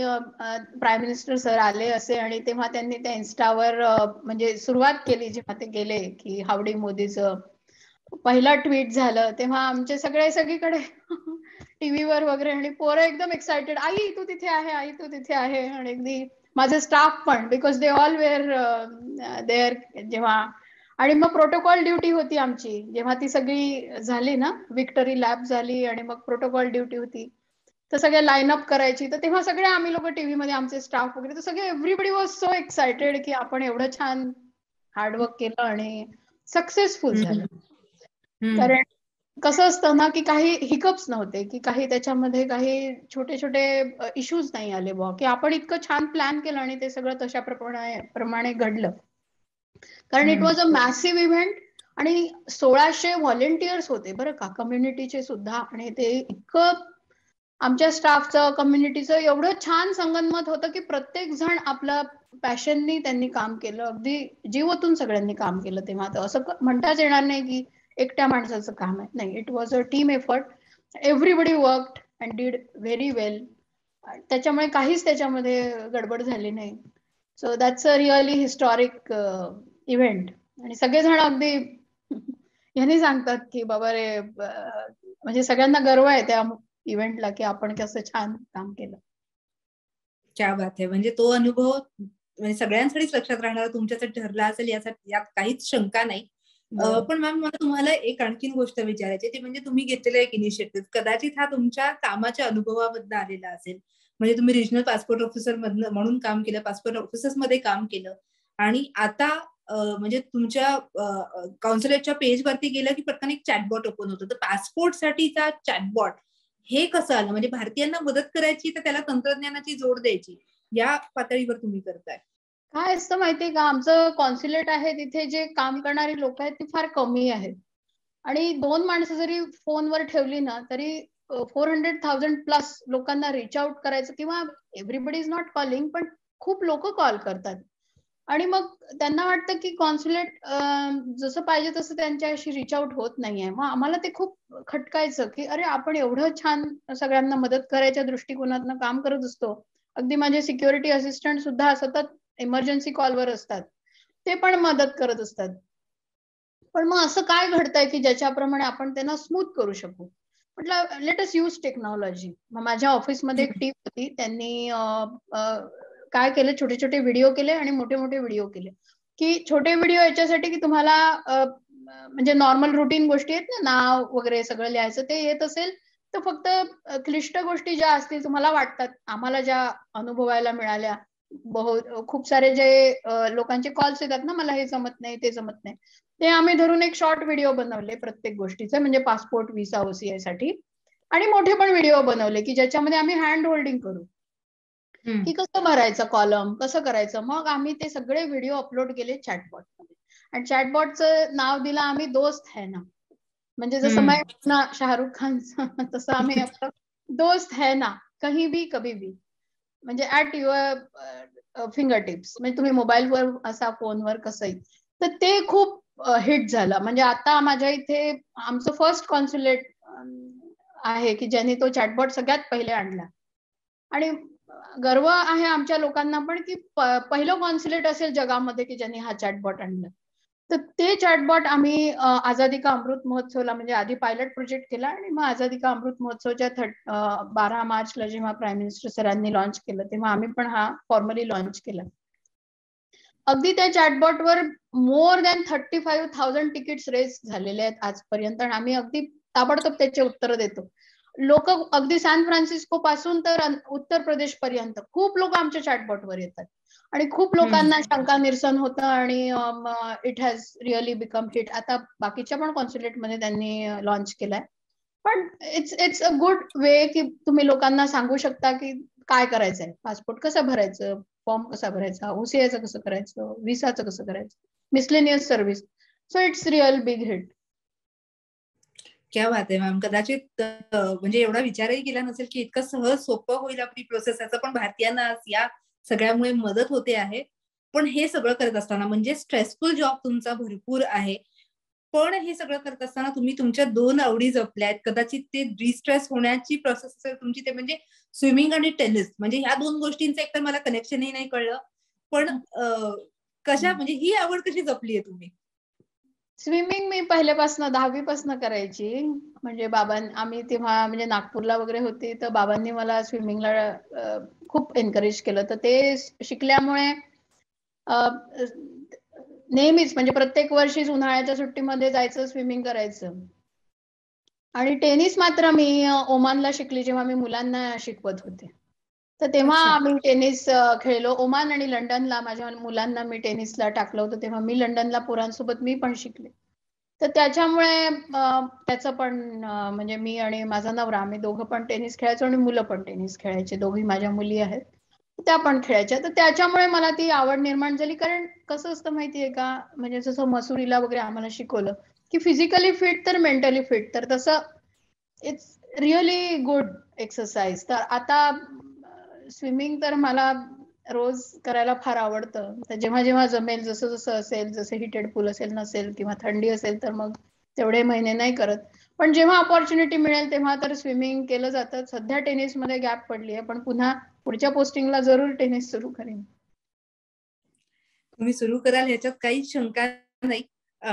Speaker 2: प्राईम मिनिस्टर सर आले असे, आणि तेव्हा त्यांनी त्या इन्स्टावर म्हणजे सुरुवात केली जेव्हा ते गेले की हावडी मोदीचं पहिला ट्विट झालं, तेव्हा आमचे सगळे सगळीकडे टीव्हीवर वगैरे, आणि पोरं एकदम एक्साइटेड, आई तू तिथे आहे, आई तू तिथे आहे. आणि अगदी माझे स्टाफ पण, because they all were there जेव्हा. आणि मग प्रोटोकॉल ड्युटी होती आमची जेव्हा ती सगळी झाली ना, विक्टरी लॅब झाली आणि मग प्रोटोकॉल ड्युटी होती, तर सगळे लाईन अप करायची. तर तेव्हा सगळे आम्ही लोक टीव्ही मध्ये आमचे स्टाफ वगैरे, तर सगळे एव्हरीबडी वॉज सो एक्साइटेड की आपण एवढं छान हार्डवर्क केलं आणि सक्सेसफुल झालं. कारण कसं असतं ना की काही हिकअप्स नव्हते, की काही त्याच्यामध्ये काही छोटे छोटे इश्यूज नाही आले बुवा, की आपण इतकं छान प्लॅन केलं आणि ते सगळं तशा प्रमाणे घडलं. कारण it was a massive event आणि 1600 व्हॉलेंटियर्स होते बरं का, कम्युनिटीचे सुद्धा. आणि ते इतकं आमच्या स्टाफचं कम्युनिटीचं एवढं छान संगनमत होतं की प्रत्येक जण आपला पॅशननी त्यांनी काम केलं, अगदी जीव ओतून सगळ्यांनी काम केलं. तेव्हा तर असं म्हणताच येणार नाही की एकट्या माणसाचं काम आहे, नाही, it was a team effort. Everybody worked and did very well. त्याच्यामुळे काहीच त्याच्यामध्ये गडबड झाली नाही. So that's a really historic event. आणि सगळेजण अगदी यांनी सांगतात की बाबा रे, म्हणजे सगळ्यांना गर्व आहे त्या इव्हेंटला की आपण कसं छान काम केलं.
Speaker 1: क्या बात आहे. म्हणजे तो अनुभव म्हणजे सगळ्यांसाठीच लक्षात राहणार तुमच्यासाठी ठरला असेल यात काहीच शंका नाही. पण मॅम मला तुम्हाला एक आणखीन गोष्ट विचारायची, ती म्हणजे तुम्ही घेतलेला एक इनिशिएटिव्ह कदाचित हा तुमच्या कामाच्या अनुभवामधनं आलेला असेल. म्हणजे तुम्ही रिजनल पासपोर्ट ऑफिसर म्हणून काम केलं, पासपोर्ट ऑफिसर्स मध्ये काम केलं, आणि आता म्हणजे तुमच्या कॉन्सुलेटच्या पेजवरती गेलं की पटकन एक चॅटबॉट ओपन होतं. तर पासपोर्टसाठीचा चॅटबॉट हे कसं आलं? म्हणजे भारतीयांना मदत करायची तर त्याला तंत्रज्ञानाची जोड द्यायची, या पातळीवर तुम्ही करताय.
Speaker 2: काय असतं माहितीये का, आमचं कॉन्सुलेट आहे तिथे जे काम करणारी लोक आहेत ती फार कमी आहेत. आणि 2 माणसं जरी फोनवर ठेवली ना तरी 400,000 प्लस लोकांना रिच आउट करायचं, किंवा एव्हरीबडी इज नॉट कॉलिंग, पण खूप लोक कॉल करतात. आणि मग त्यांना वाटतं की कॉन्सुलेट जसं पाहिजे तसं त्यांच्याशी रिच आउट होत नाहीये. मग आम्हाला ते खूप खटकायचं की अरे आपण एवढं छान सगळ्यांना मदत करायच्या दृष्टिकोनातनं काम करत असतो. अगदी माझे सिक्युरिटी असिस्टंट सुद्धा सतत इमर्जन्सी कॉलवर असतात, ते पण मदत करत असतात. पण मग असं काय घडतंय की ज्याच्याप्रमाणे आपण त्यांना स्मूथ करू शकू. म्हटलं लेट अस यूज टेक्नॉलॉजी. मग माझ्या ऑफिसमध्ये एक टीम होती, त्यांनी काय केलं, छोटे छोटे व्हिडिओ केले आणि मोठे मोठे व्हिडिओ केले. की छोटे व्हिडिओ याच्यासाठी की तुम्हाला म्हणजे नॉर्मल रुटीन गोष्टी आहेत ना, नाव वगैरे सगळं लिहायचं ते येत असेल तर फक्त क्लिष्ट गोष्टी ज्या असतील तुम्हाला वाटतात, आम्हाला ज्या अनुभवायला मिळाल्या, खूप सारे जे लोकांचे कॉल्स येतात ना, मला हे जमत नाही ते जमत नाही, ते आम्ही धरून एक शॉर्ट व्हिडिओ बनवले प्रत्येक गोष्टीचे, म्हणजे पासपोर्ट, व्हिसा, ओसीआय साठी. आणि मोठे पण व्हिडिओ बनवले की ज्याच्यामध्ये आम्ही हँड होल्डिंग करू की कसं भरायचं कॉलम, कसं करायचं. मग आम्ही ते सगळे व्हिडिओ अपलोड केले चॅटबॉट मध्ये, आणि चॅटबॉटचं नाव दिलं आम्ही दोस्त है ना. म्हणजे जसं मैं ना शाहरुख खानचं तसं आम्ही आपलं दोस्त है ना, कहीं भी कभी भी, म्हणजे ऍट युअर फिंगर टिप्स. म्हणजे तुम्ही मोबाईलवर असा, फोनवर, कसंही. तर ते खूप हिट झालं. म्हणजे आता माझ्या इथे आमचं फर्स्ट कॉन्सुलेट आहे की ज्यांनी तो चॅटबॉट सगळ्यात पहिले आणला. आणि गर्व आहे आमच्या लोकांना पण की पहिलं कॉन्सुलेट असेल जगामध्ये की ज्यांनी हा चॅटबॉट आणला. तर ते चॅटबॉट आम्ही आझादी का अमृत महोत्सवला, म्हणजे आधी पायलट प्रोजेक्ट केला आणि मग आझादी का अमृत महोत्सवच्या 12 मार्चला जेव्हा प्राईम मिनिस्टर सरांनी लॉन्च केलं तेव्हा आम्ही पण हा फॉर्मली लॉन्च केला. अगदी त्या चॅटबॉटवर मोर दॅन 35,000 तिकीट्स रेस झालेले आहेत आजपर्यंत आणि आम्ही अगदी ताबडतोब त्याचे उत्तर देतो. लोक अगदी सॅन फ्रान्सिस्को पासून तर उत्तर प्रदेश पर्यंत खूप लोक आमच्या चॅटबॉटवर येतात आणि खूप लोकांना शंका निरसन होतं आणि it has really become hit. आता बाकीच्या पण कॉन्सुलेट मध्ये त्यांनी लॉन्च केलाय. पण इट्स अ गुड वे की तुम्ही लोकांना सांगू शकता की काय करायचंय, पासपोर्ट कसं भरायचं, फॉर्म कसा भरायचा, ओसीआयचं कसं करायचं, विसाचं कसं करायचं, miscellaneous service. So it's real big hit.
Speaker 1: क्या बात आहे मॅम. कदाचित म्हणजे एवढा विचारही केला नसेल की इतकं सहज सोपं होईल आपली प्रोसेस. याचं पण भारतीयांना या सगळ्यामुळे मदत होते आहे. पण हे सगळं करत असताना म्हणजे स्ट्रेसफुल जॉब तुमचा भरपूर आहे, पण हे सगळं करत असताना तुम्ही तुमच्या 2 आवडी जपल्या आहेत. कदाचित ते डिस्ट्रेस होण्याची प्रोसेस असेल तुमची ते म्हणजे स्विमिंग आणि टेनिस. म्हणजे ह्या 2 गोष्टींचं एकतर मला कनेक्शनही नाही कळलं. पण कशा म्हणजे ही आवड कशी जपली आहे तुम्ही?
Speaker 2: स्विमिंग मी पहिल्यापासून 10वी पासून करायची. म्हणजे आम्ही तेव्हा म्हणजे नागपूरला वगैरे होती तर बाबांनी मला स्विमिंगला खूप एनकरेज केलं. तर ते शिकल्यामुळे नेहमीच म्हणजे प्रत्येक वर्षीच उन्हाळ्याच्या सुट्टीमध्ये जायचं, स्विमिंग करायचं. आणि टेनिस मात्र मी ओमानला शिकली जेव्हा मी मुलांना शिकवत होते. तर तेव्हा आम्ही टेनिस खेळलो. ओमान आणि लंडनला माझ्या मुलांना मी टेनिसला टाकलं होतं. तेव्हा मी लंडनला पोरांसोबत मी पण शिकले. तर त्याच्यामुळे त्याचं पण म्हणजे मी आणि माझा नवरा आम्ही दोघं पण टेनिस खेळायचो आणि मुलं पण टेनिस खेळायचे. दोघी माझ्या मुली आहेत, त्या पण खेळायच्या. तर त्याच्यामुळे मला ती आवड निर्माण झाली. कारण कसं असतं माहितीये का, म्हणजे जसं मसुरीला वगैरे आम्हाला शिकवलं की फिजिकली फिट तर मेंटली फिट, तर तसं इट्स रिअली गुड एक्सरसाइज. तर आता स्विमिंग तर मला रोज करायला फार आवडतं. तर जेव्हा जेव्हा जमेल, जसं जसं असेल, जसे हिटेड पूल असेल नसेल किंवा थंडी असेल तर मग तेवढे महिने नाही करत. पण जेव्हा अपॉर्च्युनिटी मिळेल तेव्हा तर स्विमिंग केलं जातं. सध्या टेनिसमध्ये गॅप पडली आहे, पण पुन्हा पुढच्या पोस्टिंगला जरूर टेनिस सुरू करेन.
Speaker 1: तुम्ही सुरू कराल ह्याच्यात काहीच शंका नाही.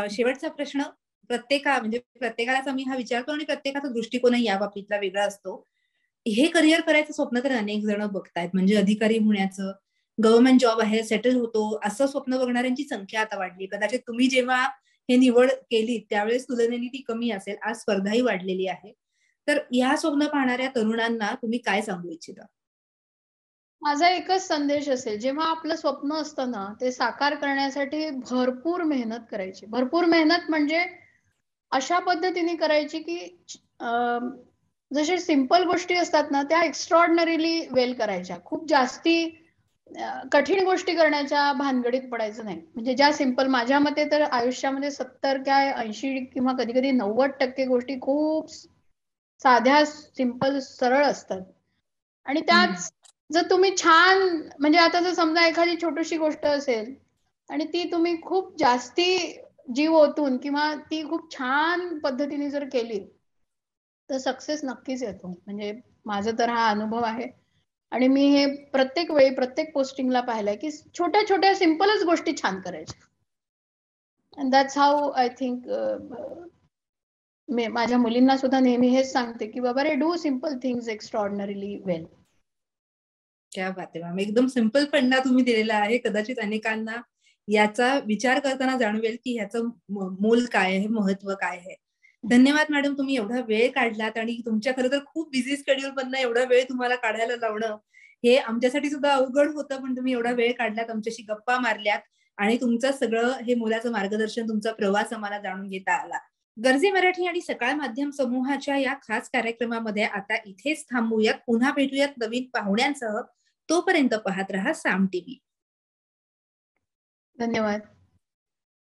Speaker 1: शेवटचा प्रश्न प्रत्येकालाच आम्ही हा विचारतो आणि प्रत्येकाचा दृष्टिकोनही या बाबतीतला वेगळा असतो. हे करिअर करायचं स्वप्न तर अनेक जण बघतायत, म्हणजे अधिकारी होण्याचं, गव्हर्नमेंट जॉब आहे, सेटल होतो असं स्वप्न बघणाऱ्यांची संख्या आता वाढली. कदाचित तुम्ही जेव्हा हे निवड केली त्यावेळेस तुलनेने ती कमी असेल. आज स्पर्धाही वाढलेली आहे. तर या स्वप्न पाहणाऱ्या तरुणांना तुम्ही काय सांगू इच्छिता?
Speaker 2: माझा एकच संदेश असेल, जेव्हा आपलं स्वप्न असतं ना ते साकार करण्यासाठी भरपूर मेहनत करायची. भरपूर मेहनत म्हणजे अशा पद्धतीने करायची की जसे सिंपल गोष्टी असतात ना त्या एक्स्ट्रॉर्डनरीली वेल करायच्या. खूप जास्ती कठीण गोष्टी करण्याच्या भानगडीत पडायचं नाही. म्हणजे ज्या सिंपल, माझ्या मते तर आयुष्यामध्ये 70 काय 80 किंवा कधी कधी 90% गोष्टी खूप साध्या, सिंपल, सरळ असतात. आणि त्याच जर तुम्ही छान, म्हणजे आता जर समजा एखादी छोटीशी गोष्ट असेल आणि ती तुम्ही खूप जास्ती जीव ओतून किंवा ती खूप छान पद्धतीने जर केली तर सक्सेस नक्कीच येतो. म्हणजे माझा तर हा अनुभव आहे आणि मी हे प्रत्येक वेळी प्रत्येक पोस्टिंगला पाहिलंय की छोट्या छोट्या सिंपलच गोष्टी छान करायच्या. And that's how I think मी माझ्या मुलींना सुद्धा नेहमी हेच सांगते की बाबा रे, do simple things extraordinarily well.
Speaker 1: क्या बात आहे मॅम. एकदम सिंपल फंडा तुम्ही दिलेला आहे. कदाचित अनेकांना याचा विचार करताना जाणवेल की ह्याचं मोल काय आहे, महत्व काय आहे. धन्यवाद मॅडम, तुम्ही एवढा वेळ काढलात आणि तुमच्या खरं तर खूप बिझी शेड्यूल मधनं एवढा वेळ तुम्हाला काढायला लावणं हे आमच्यासाठी सुद्धा अवघड होतं. पण तुम्ही एवढा वेळ काढलात, आमच्याशी गप्पा मारल्यात आणि तुमचं सगळं हे मोलाचं मार्गदर्शन, तुमचा प्रवास आम्हाला जाणून घेता आला. गरजे मराठी आणि सकाळ माध्यम समूहाच्या या खास कार्यक्रमामध्ये आता इथेच थांबूयात. पुन्हा भेटूयात नवीन पाहुण्यांसह. तोपर्यंत पाहत रहा साम टीव्ही.
Speaker 2: धन्यवाद.